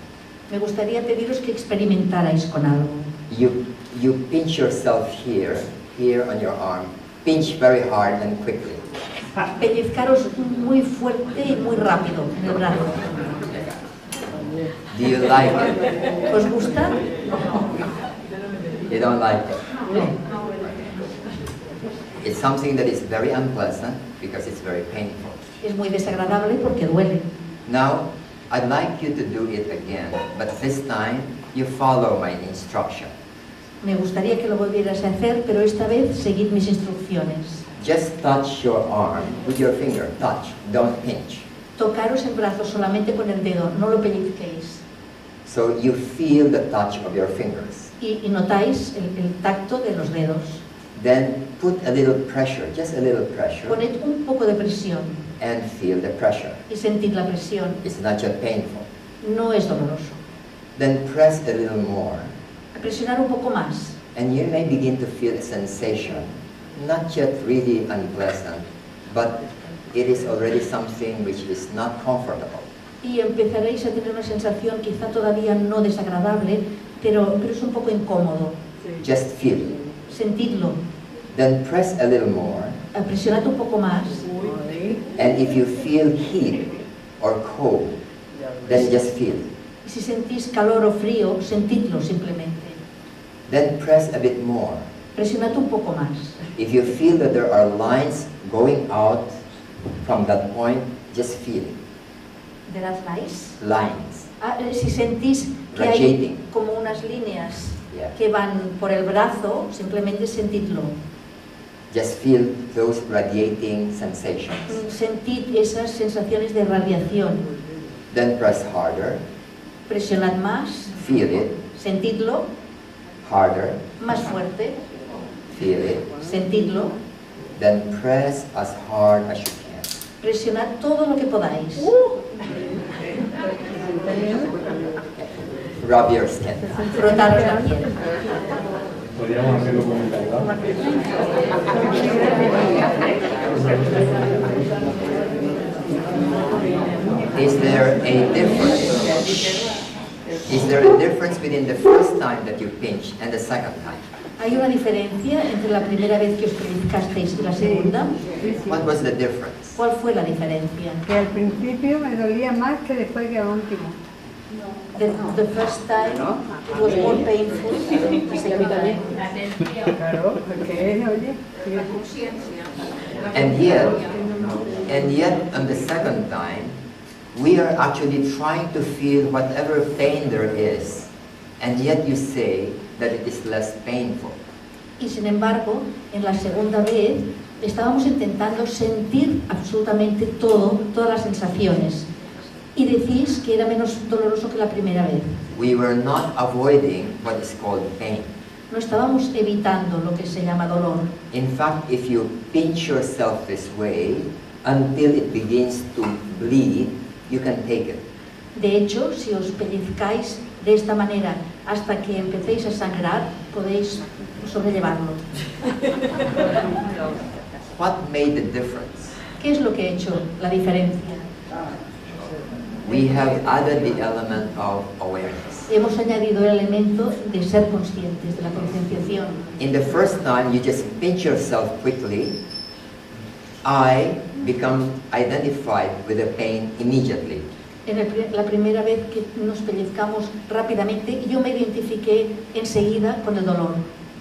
Me gustaría pediros que experimentarais con algo. You pinch yourself here on your arm. Pinch very hard and quickly. Pellizcaros muy fuerte y muy rápido en el brazo. Do you like it? ¿Os gusta? You don't like it? No. It's something that is very unpleasant because it's very painful. Es muy desagradable porque duele. Now, I'd like you to do it again, but this time you follow my instruction. Me gustaría que lo volvieras a hacer, pero esta vez seguid mis instrucciones. Just touch your arm with your finger. Touch, don't pinch. Tocaros el brazo solamente con el dedo, no lo pellizquéis. So you feel the touch of your fingers. Y notáis el tacto de los dedos. Then put a little pressure, just a little pressure, Poned un poco de presión and feel the pressure. y sentid la presión. It's not just painful. No es doloroso. Then press a little more, Presionar un poco más. and you may begin to feel a sensation, not yet really unpleasant, but it is already something which is not comfortable. Y empezaréis a tener una sensación quizá todavía no desagradable, pero es un poco incómodo. Just feel it. Sentidlo. Then press a little more. Presionad un poco más. And if you feel heat or cold, then just feel it. Si sentís calor o frío, sentidlo simplemente. Then press a bit more. Presionad un poco más. If you feel that there are lines going out from that point, just feel it. ¿De las lines? Lines. Si sentís que hay Radiating. como unas líneas Yeah. que van por el brazo, simplemente sentidlo. Just feel those radiating sensations. Sentid esas sensaciones de radiación. Then press harder. Presionad más. Feel it. Sentidlo. Harder. Más fuerte. Feel it. Sentidlo. Then press as hard as you can. Presionad todo lo que podáis. Rub your skin. Frotaros la piel. Podríamos hacerlo con el calor. Is there a difference? Is there a difference between the first time that you pinch and the second time? ¿Hay una diferencia entre la primera vez que os pellizcasteis y la segunda? What was the difference? ¿Cuál fue la diferencia? Que al principio me dolía más que después que al último. The first time it was more painful than the second time. Claro, porque oye, And yet on the second time, we are actually trying to feel whatever pain there is, and yet you say that it is less painful. Y sin embargo, en la segunda vez estábamos intentando sentir absolutamente todas las sensaciones. Y decís que era menos doloroso que la primera vez. We were not avoiding what is called pain. No estábamos evitando lo que se llama dolor. In fact, if you pinch yourself this way until it begins to bleed, you can take it. De hecho, si os pellizcáis de esta manera hasta que empecéis a sangrar, podéis sobrellevarlo. What made the difference? ¿Qué es lo que ha hecho la diferencia? We have added the element of awareness. Hemos añadido el elemento de ser conscientes, de la concienciación. In the first time, you just pinch yourself quickly. I become identified with the pain immediately. La primera vez que nos pellizcamos rápidamente, yo me identifiqué enseguida con el dolor.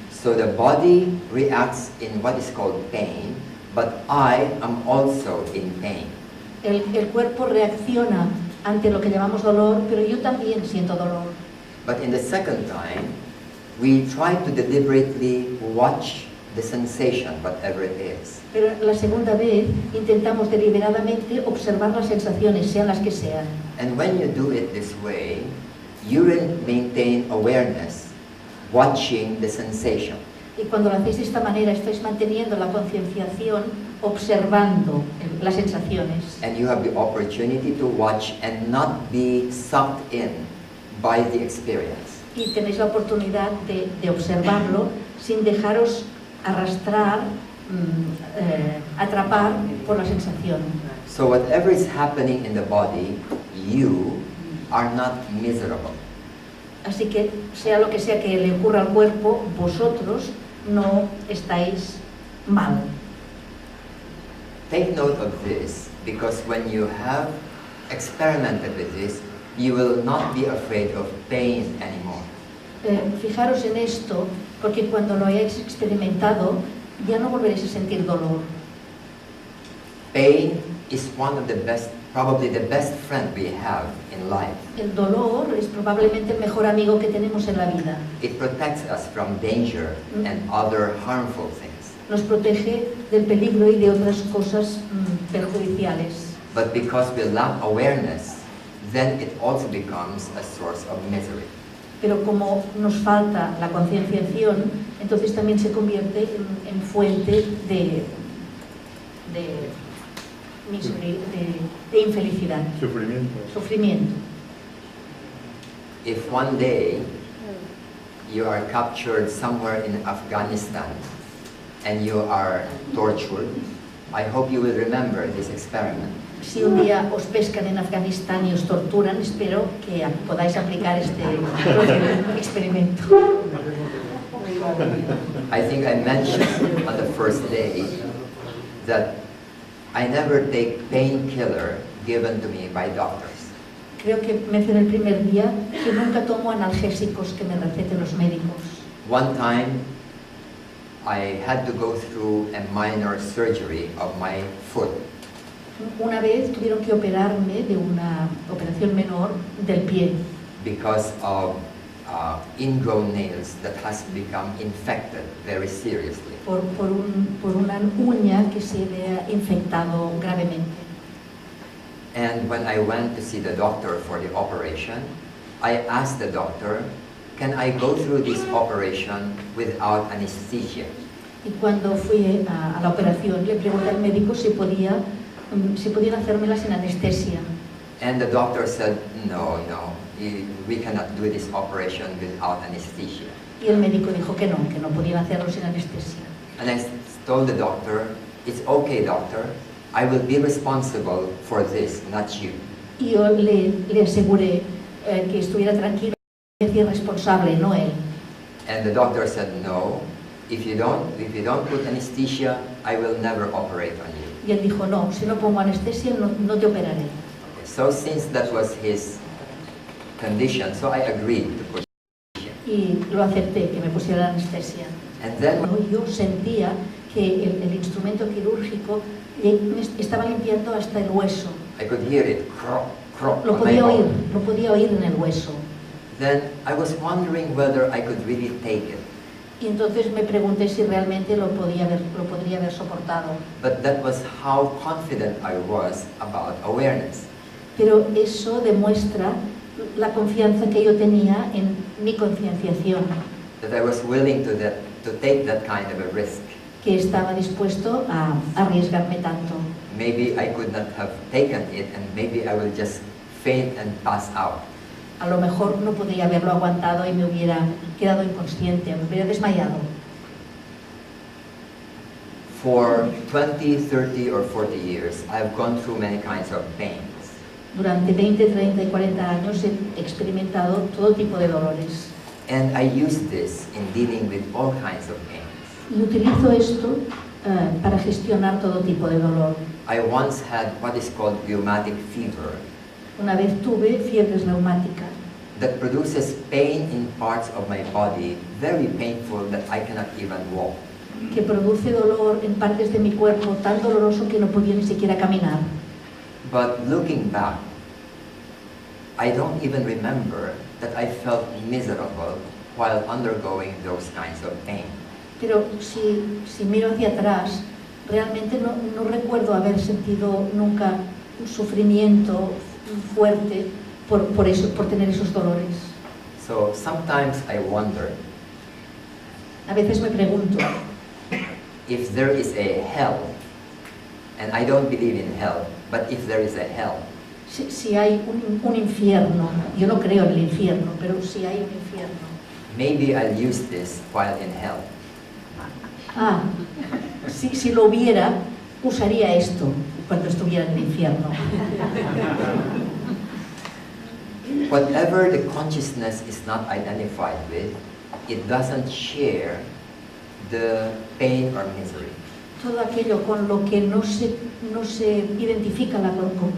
So the body reacts in what is called pain, but I am also in pain. El cuerpo reacciona ante lo que llamamos dolor, pero yo también siento dolor. But in the second time, we try to deliberately watch the sensation, whatever it is. Pero la segunda vez intentamos deliberadamente observar las sensaciones, sean las que sean. And when you do it this way, you will maintain awareness, watching the sensation. Y cuando lo hacéis de esta manera, estáis manteniendo la concienciación, observando las sensaciones. And you have the opportunity to watch and not be sucked in by the experience. Y tenéis la oportunidad de observarlo sin dejaros arrastrar, atrapar por la sensación. So whatever is happening in the body, you are not miserable. Así que, sea lo que sea que le ocurra al cuerpo, vosotros no estáis mal. Take note of this, because when you have experimented with this, you will not be afraid of pain anymore. Fijaros en esto, porque cuando lo hayáis experimentado, ya no volveréis a sentir dolor. Pain is one of the best, probably the best friend we have in life. El dolor es probablemente el mejor amigo que tenemos en la vida. It protects us from danger and other harmful things. Nos protege del peligro y de otras cosas perjudiciales. But because we lack awareness, then it also becomes a source of misery. Pero como nos falta la concienciación, entonces también se convierte en fuente de misery, de infelicidad. Sufrimiento. If one day you are captured somewhere in Afghanistan and you are tortured, I hope you will remember this experiment. Si un día os pescan en Afganistán y os torturan, espero que podáis aplicar este experimento. I think I mentioned on the first day that I never take painkiller given to me by doctors. Creo que mencioné el primer día que nunca tomo analgésicos que me receten los médicos. One time, I had to go through a minor surgery of my foot Una vez tuvieron que operarme de una operación menor del pie because of ingrown nails that has become infected very seriously. por una uña que se había infectado gravemente. And when I went to see the doctor for the operation, I asked the doctor, can I go through this operation without anesthesia? Y cuando fui a la operación le pregunté al médico si podían hacérmela sin anestesia. And the doctor said, no, we cannot do this operation without anesthesia. Y el médico dijo que no podían hacerlo sin anestesia. And I told the doctor, it's okay, doctor, I will be responsible for this, not you. Y yo le aseguré que estuviera tranquilo, que es responsable, no él. And the doctor said, no, if you don't put anesthesia, I will never operate on you. Y él dijo, no, si no pongo anestesia no te operaré. So since that was his condition, so I agreed to put anesthesia. Y lo acepté, que me pusiera anestesia. And then Yo sentía que el instrumento quirúrgico me estaba limpiando hasta el hueso. I could hear it, crop, crop, Lo on my podía oír en el hueso. Then I was wondering whether I could really take it. Y entonces me pregunté si realmente lo podría haber soportado. But that was how confident I was about awareness. Pero eso demuestra la confianza que yo tenía en mi concienciación, That I was willing to take that kind of a risk. que estaba dispuesto a arriesgarme tanto. Maybe I could not have taken it and maybe I will just faint and pass out. A lo mejor no podría haberlo aguantado y me hubiera quedado inconsciente, me hubiera desmayado. For 20, 30 or 40 years, I have gone through many kinds of pains. Durante 20, 30 y 40 años he experimentado todo tipo de dolores. And I use this in dealing with all kinds of pains. Y utilizo esto para gestionar todo tipo de dolor. I once had what is called rheumatic fever Una vez tuve fiebre reumática that produces pain in parts of my body, very painful that I cannot even walk. que produce dolor en partes de mi cuerpo tan doloroso que no podía ni siquiera caminar. But looking back, I don't even remember that I felt miserable while undergoing those kinds of pain. Pero si miro hacia atrás, realmente no recuerdo haber sentido nunca un sufrimiento fuerte por tener esos dolores. So sometimes I wonder A veces me pregunto if there is a hell, and I don't believe in hell, but if there is a hell, si hay un infierno. Yo no creo en el infierno, pero si hay un infierno. maybe I'll use this while in hell. Si lo hubiera, usaría esto cuando estuviera en el infierno. Whatever the consciousness is not identified with, it doesn't share the pain or misery. Todo aquello con lo que no se identifica,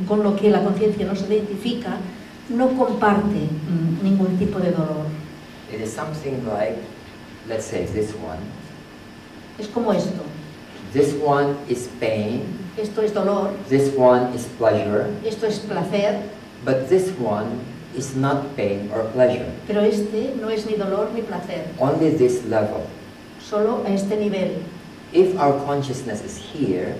con lo que la conciencia no se identifica, no comparte ningún tipo de dolor. It is something like, let's say this one. Es como esto. This one is pain, Esto es dolor, this one is pleasure, esto es placer, but this one is not pain or pleasure. pero este no es ni dolor ni placer, Only this level. solo a este nivel. If our consciousness is here,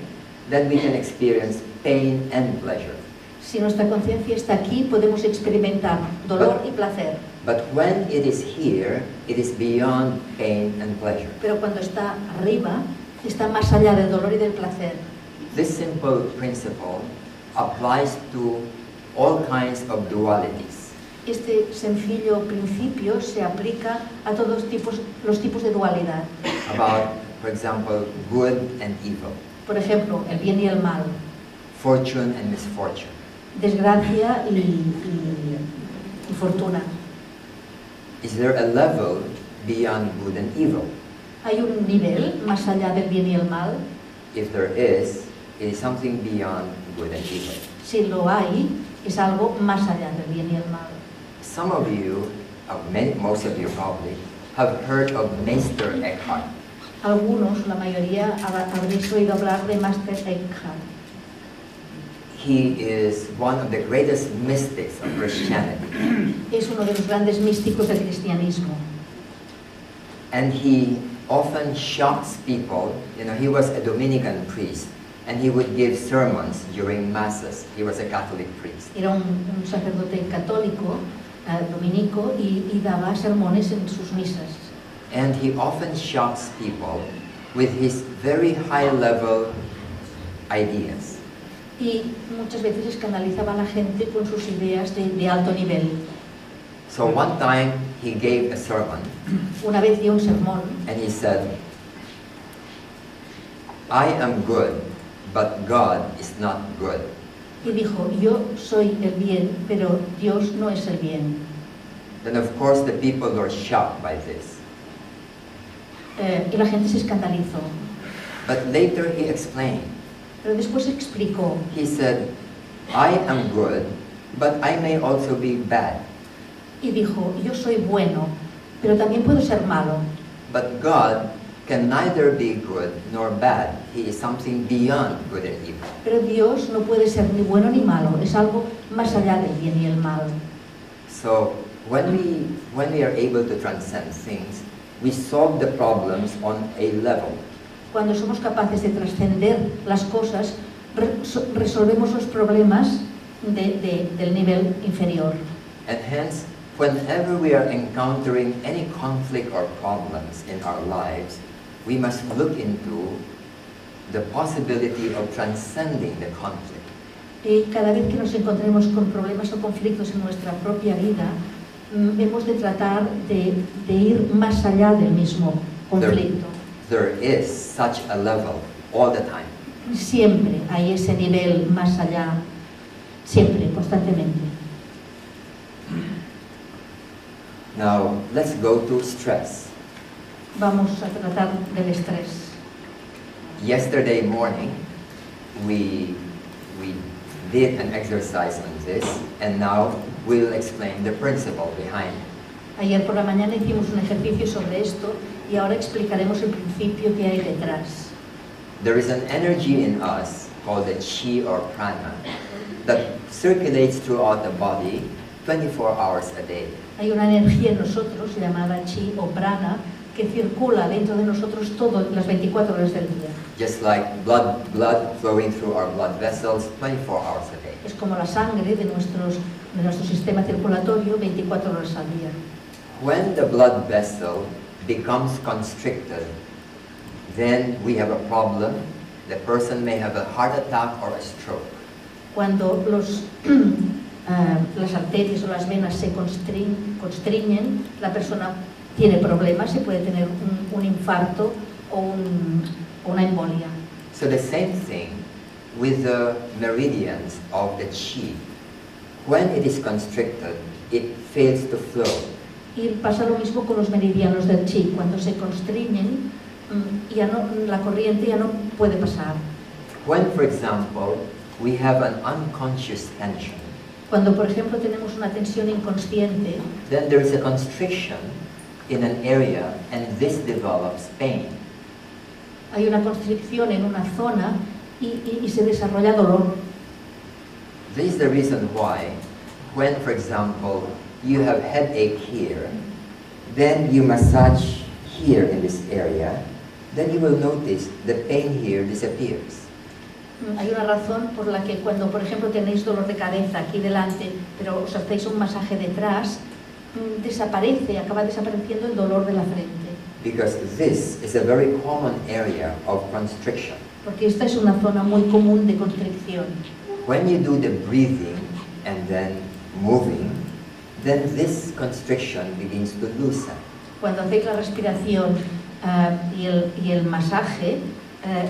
then we can experience pain and pleasure. Si nuestra conciencia está aquí, podemos experimentar dolor y placer. But when it is here, it is beyond pain and pleasure. Pero cuando está arriba, está más allá del dolor y del placer. This simple principle applies to all kinds of dualities. Este sencillo principio se aplica a todos los tipos de dualidad. About, for example, good and evil, Por ejemplo, el bien y el mal, fortune and misfortune. desgracia y fortuna. Is there a level beyond good and evil? ¿Hay un nivel más allá del bien y el mal? If there is, it is something beyond good and evil. Si lo hay, es algo más allá del bien y el mal. Some of you, most of you probably, have heard of Meister Eckhart. Algunos, la mayoría, habréis oído hablar de Meister Eckhart. He is one of the greatest mystics of Christianity. Es uno de los grandes místicos del cristianismo. And he often shocks people. You know, he was a Dominican priest, and he would give sermons during masses. He was a Catholic priest. Era un sacerdote católico, dominico, y daba sermones en sus misas. And he often shocks people with his very high-level ideas. Y muchas veces escandalizaba a la gente con sus ideas de alto nivel. So one time he gave a sermon. Una vez dio un sermón. And he said, I am good, but God is not good. Y dijo, yo soy el bien, pero Dios no es el bien. Then of course the people were shocked by this. Y la gente se escandalizó. But later he explained. Pero después explicó. He said, I am good, but I may also be bad. Y dijo, yo soy bueno, pero también puedo ser malo. But God can neither be good nor bad. He is something beyond good and evil. Pero Dios no puede ser ni bueno ni malo, es algo más allá del bien y el mal. So when we are able to transcend things, we solve the problems on a level. Cuando somos capaces de trascender las cosas, resolvemos los problemas del nivel inferior. And hence, whenever we are encountering any conflict or problems in our lives, we must look into the possibility of transcending the conflict. Y cada vez que nos encontremos con problemas o conflictos en nuestra propia vida, hemos de tratar de ir más allá del mismo conflicto. There is such a level all the time. Siempre hay ese nivel más allá, siempre, constantemente. Now, let's go to stress. Vamos a tratar del estrés. Yesterday morning, we did an exercise on this, and now we'll explain the principle behind it. Ayer por la mañana hicimos un ejercicio sobre esto y ahora explicaremos el principio que hay detrás. There is an energy in us called the chi or prana that circulates throughout the body 24 hours a day. Hay una energía en nosotros llamada chi o prana que circula dentro de nosotros todas las 24 horas del día. Just like blood flowing through our blood vessels 24 hours a day. Es como la sangre de nuestro sistema circulatorio 24 horas al día. When the blood vessel becomes constricted, then we have a problem. The person may have a heart attack or a stroke. Cuando las arterias o las venas se constriñen, la persona tiene problemas, se puede tener un infarto o una embolia. So the same thing with the meridians of the chi. When it is constricted, it fails to flow. Y pasa lo mismo con los meridianos del chi. Cuando se constriñen, la corriente ya no puede pasar. When, for example, we have an unconscious tension, Cuando, por ejemplo, tenemos una tensión inconsciente, then there is a constriction in an area and this develops pain. hay una constricción en una zona y se desarrolla dolor. This is the reason why, when, for example, you have headache here, then you massage here in this area, then you will notice the pain here disappears. Hay una razón por la que cuando, por ejemplo, tenéis dolor de cabeza aquí delante, pero os hacéis un masaje detrás, acaba desapareciendo el dolor de la frente. Because this is a very common area of constriction. Porque esta es una zona muy común de constricción. When you do the breathing and then moving, then this constriction begins to loosen. Cuando hacéis la respiración y el masaje,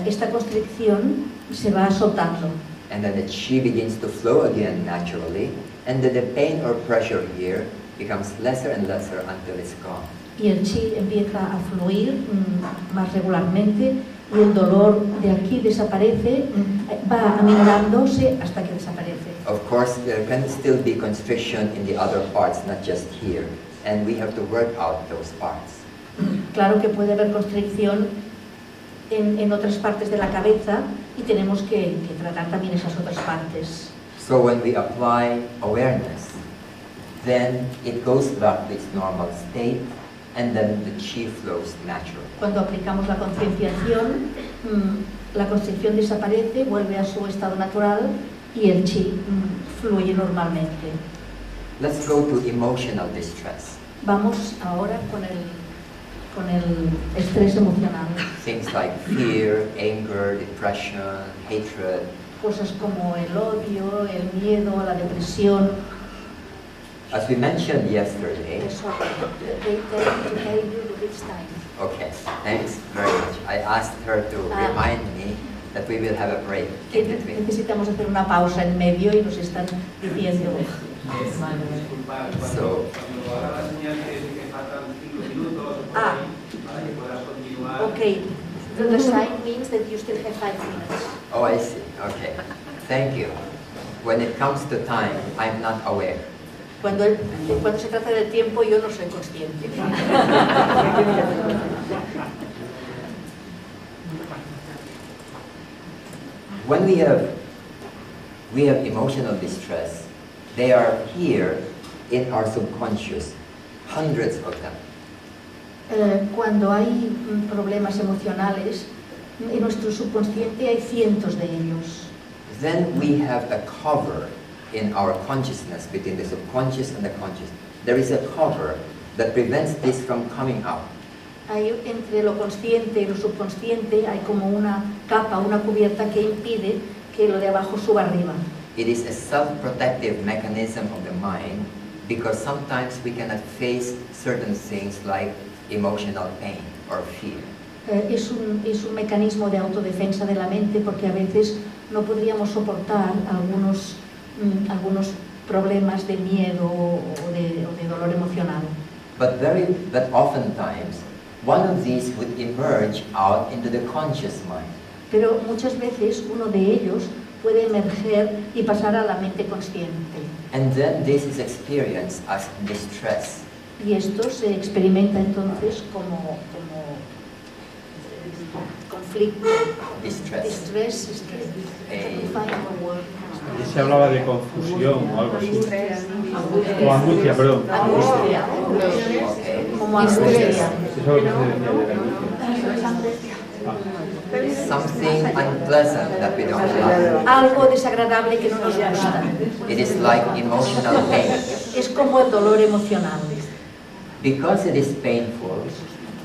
esta constricción se va soltando. And then the chi begins to flow again naturally, and then the pain or pressure here becomes lesser and lesser until it's gone. Y el chi empieza a fluir más regularmente y el dolor de aquí desaparece, va aminorándose hasta que desaparece. Of course, there can still be constriction in the other parts, not just here, and we have to work out those parts. Claro que puede haber constricción en otras partes de la cabeza y tenemos que tratar también esas otras partes. So when we apply awareness, then it goes back to its normal state, and then the chi flows naturally. Cuando aplicamos la concienciación, la constricción desaparece, vuelve a su estado natural y el chi fluye normalmente. Let's go to emotional distress. Vamos ahora con el estrés emocional. Things like fear, anger, depression, hatred. Cosas como el odio, el miedo, la depresión. As we mentioned yesterday. Okay, thanks very much. I asked her to remind me that we will have a break in between. Necesitamos hacer una pausa en medio y nos están diciendo. So. Okay. The sign means that you still have 5 minutes. Oh, I see. Okay. Thank you. When it comes to time, I'm not aware. Cuando se trata del tiempo, yo no soy consciente. When we have emotional distress, they are here in our subconscious, hundreds of them. Cuando hay problemas emocionales, en nuestro subconsciente hay cientos de ellos. Then we have a cover in our consciousness between the subconscious and the conscious. There is a cover that prevents this from coming out. Hay, entre lo consciente y lo subconsciente hay como una capa, una cubierta que impide que lo de abajo suba arriba. It is a self-protective mechanism of the mind because sometimes we cannot face certain things like emotional pain or fear. Es un mecanismo de autodefensa de la mente porque a veces no podríamos soportar algunos problemas de miedo o de dolor emocional. But oftentimes, one of these would emerge out into the conscious mind. Pero muchas veces uno de ellos puede emerger y pasar a la mente consciente. And then this is experienced as distress. Y esto se experimenta entonces como conflicto. Distress. Se hablaba de confusión o algo así. O angustia, perdón. Angustia. Como angustia. Eso es lo que se decía de la Something unpleasant that we don't like. Algo desagradable que no nos gusta. It is like emotional pain. Es como el dolor emocional. Because it is painful,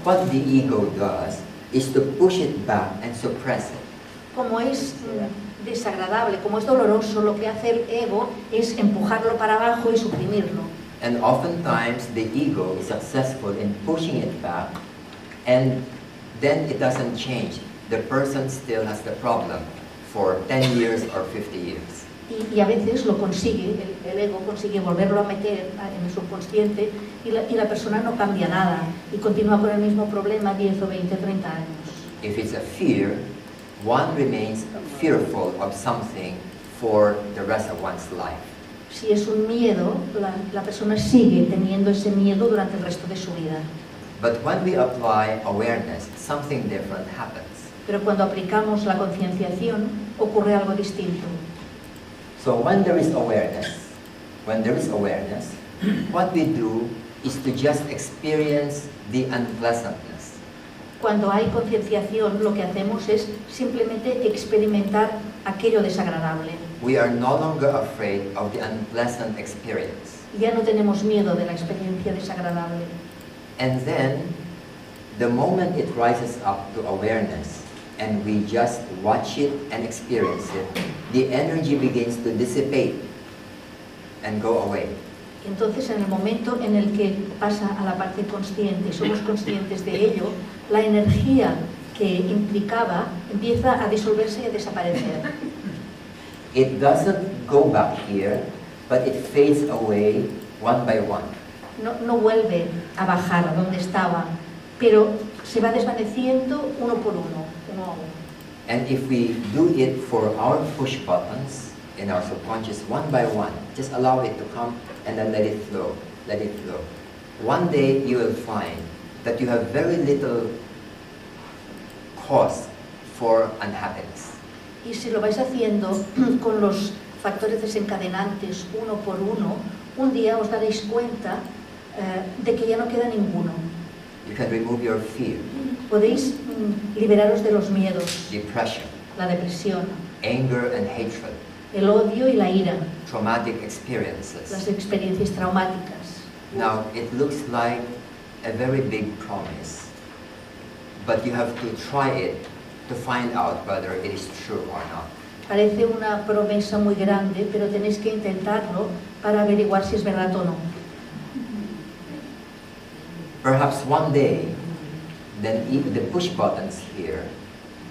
what the ego does is to push it back and suppress it. Como es desagradable, como es doloroso, lo que hace el ego es empujarlo para abajo y suprimirlo. And oftentimes the ego is successful in pushing it back, and then it doesn't change. The person still has the problem for 10 years or 50 years. Y a veces lo consigue, el ego consigue volverlo a meter en el subconsciente y la persona no cambia nada y continúa con el mismo problema 10 o 20 o 30 años. If it's a fear, one remains fearful of something for the rest of one's life. Si es un miedo, la persona sigue teniendo ese miedo durante el resto de su vida. But when we apply awareness, something different happens. Pero cuando aplicamos la concienciación, ocurre algo distinto. So when there is awareness, what we do is to just experience the unpleasantness. Cuando hay concienciación, lo que hacemos es simplemente experimentar aquello desagradable. We are no longer afraid of the unpleasant experience. Ya no tenemos miedo de la experiencia desagradable. And then, the moment it rises up to awareness, and we just watch it and experience it, the energy begins to dissipate and go away. Entonces, en el momento en el que pasa a la parte consciente, somos conscientes de ello, la energía que implicaba empieza a disolverse y a desaparecer. It doesn't go back here, but it fades away one by one. no vuelve a bajar a donde estaba, pero se va desvaneciendo uno por uno, uno a uno. And if we do it for our push buttons in our subconscious one by one, just allow it to come and then let it flow, let it flow. One day you will find that you have very little cause for unhappiness. Y si lo vais haciendo con los factores desencadenantes uno por uno, un día os daréis cuenta de que ya no queda ninguno. You can remove your fear, Podéis liberaros de los miedos, depression, la depresión, anger and hatred, el odio y la ira, traumatic las experiences. experiencias traumáticas. Now, it looks like a very big promise, but you have to try it to find out whether it is true or not. Parece una promesa muy grande, pero tenéis que intentarlo para averiguar si es verdad o no. Perhaps one day, then the push buttons here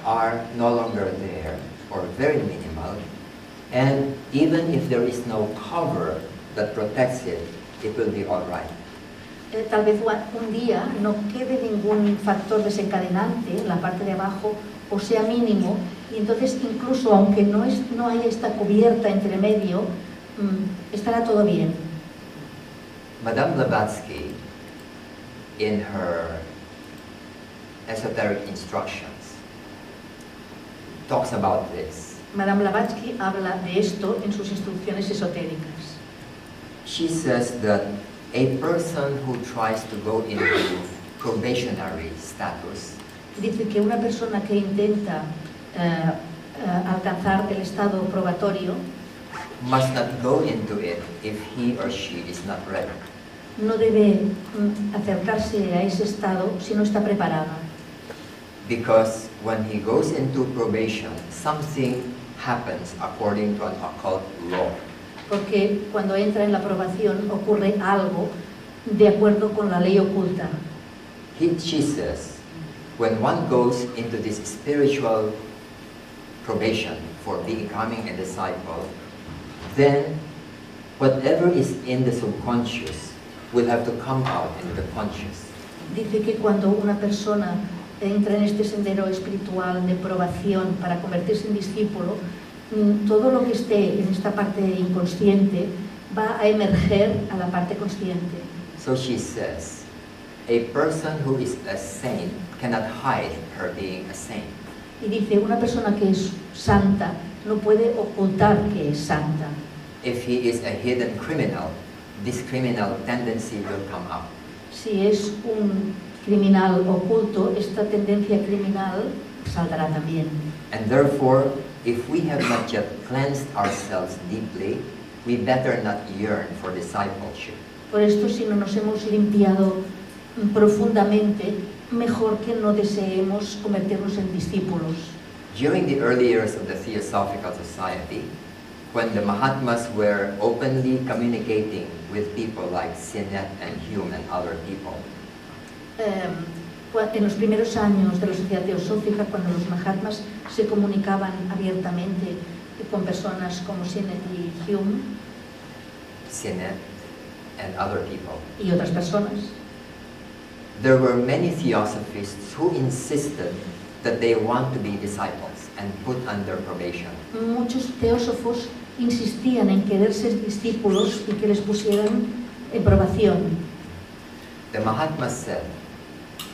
are no longer there, or very minimal, and even if there is no cover that protects it, it will be all right. Tal vez un día no quede ningún factor desencadenante en la parte de abajo, o sea mínimo, y entonces incluso aunque no haya esta cubierta entre medio, estará todo bien. Madame Blavatsky, in her esoteric instructions, talks about this. Madame Blavatsky habla de esto en sus instrucciones esotéricas. She says that a person who tries to go into probationary status Dice que una persona que intenta alcanzar el estado probatorio must not go into it if he or she is not ready. no debe acercarse a ese estado si no está preparada. Because when he goes into probation, something happens according to an occult law. Porque cuando entra en la aprobación ocurre algo de acuerdo con la ley oculta. She says, when one goes into this spiritual probation for becoming a disciple, then whatever is in the subconscious will have to come out into the conscious. Dice que cuando una persona entra en este sendero espiritual de probación para convertirse en discípulo, todo lo que esté en esta parte inconsciente va a emerger a la parte consciente. So she says, a person who is a saint cannot hide her being a saint. Y dice, una persona que es santa no puede ocultar que es santa. If he is a hidden criminal, this criminal tendency will come up. Si es un criminal oculto, esta tendencia criminal saldrá también. And therefore, if we have not yet cleansed ourselves deeply, we better not yearn for discipleship. Por esto, si no nos hemos limpiado profundamente, mejor que no deseemos convertirnos en discípulos. During the early years of the Theosophical Society, when the Mahatmas were openly communicating with people like Sinet and Hume and other people, en los primeros años de la Sociedad Teosófica, cuando los Mahatmas se comunicaban abiertamente con personas como Sinet y Hume Sinet and other people, y otras personas, there were many theosophists who insisted that they want to be disciples and put under probation. muchos teósofos insistían en querer ser discípulos y que les pusieran en probación. The Mahatmas said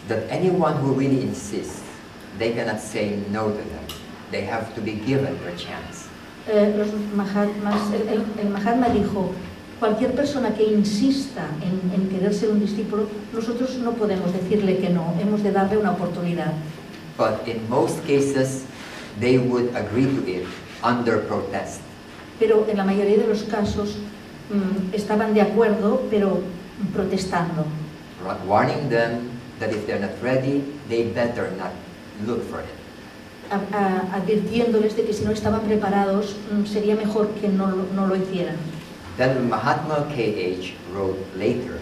that anyone who really insists, they cannot say no to them. They have to be given their chance. Los Mahatmas, el Mahatma dijo, cualquier persona que insista en querer ser un discípulo, nosotros no podemos decirle que no, hemos de darle una oportunidad. But in most cases, they would agree to it under protest. Pero en la mayoría de los casos estaban de acuerdo, pero protestando. Warning them that if they're not ready, they better not look for it. Advirtiéndoles de que si no estaban preparados, sería mejor que no lo hicieran. Then Mahatma K.H. wrote later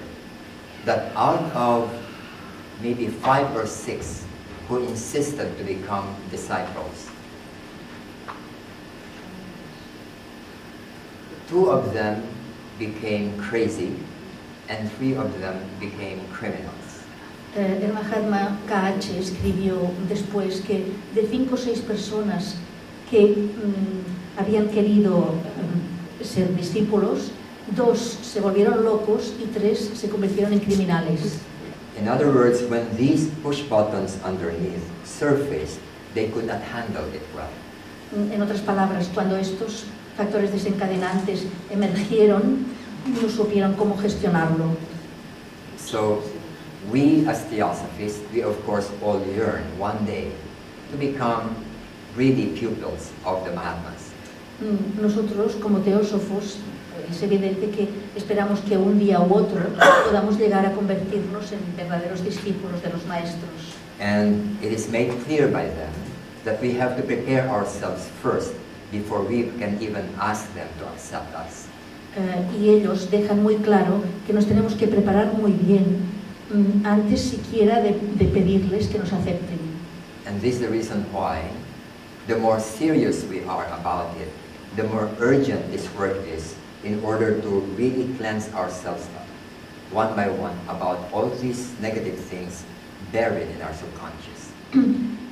that out of maybe 5 or 6 who insisted to become disciples, 2 of them became crazy and 3 of them became criminals. El Mahatma KH escribió después que de 5 o 6 personas que habían querido ser discípulos, 2 se volvieron locos y 3 se convirtieron en criminales. In other words, when these push buttons underneath surfaced, they could not handle it well. En otras palabras, cuando estos factores desencadenantes emergieron, no supieron cómo gestionarlo. So we as Theosophists, we of course all yearn one day to become really pupils of the Mahatmas. Nosotros, como teósofos, es evidente que esperamos que un día u otro podamos llegar a convertirnos en verdaderos discípulos de los maestros. And it is made clear by them that we have to prepare ourselves first before we can even ask them to accept us. Y ellos dejan muy claro que nos tenemos que preparar muy bien antes siquiera de pedirles que nos acepten. And this is the reason why the more serious we are about it, the more urgent this work is in order to really cleanse ourselves up, one by one, about all these negative things buried in our subconscious.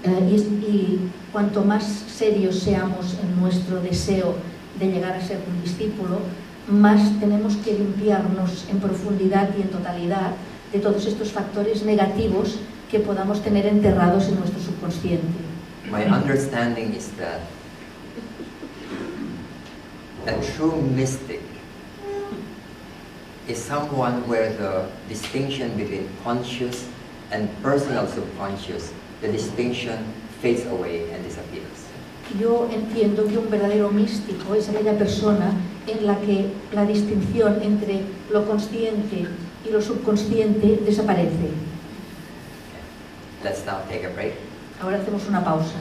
Y cuanto más serios seamos en nuestro deseo de llegar a ser un discípulo, más tenemos que limpiarnos en profundidad y en totalidad de todos estos factores negativos que podamos tener enterrados en nuestro subconsciente. My understanding is that a true mystic is someone where the distinction between conscious and personal subconscious, the distinction fades away and disappears. Yo entiendo que un verdadero místico es aquella persona en la que la distinción entre lo consciente y lo subconsciente desaparece. Let's now take a break. Ahora hacemos una pausa.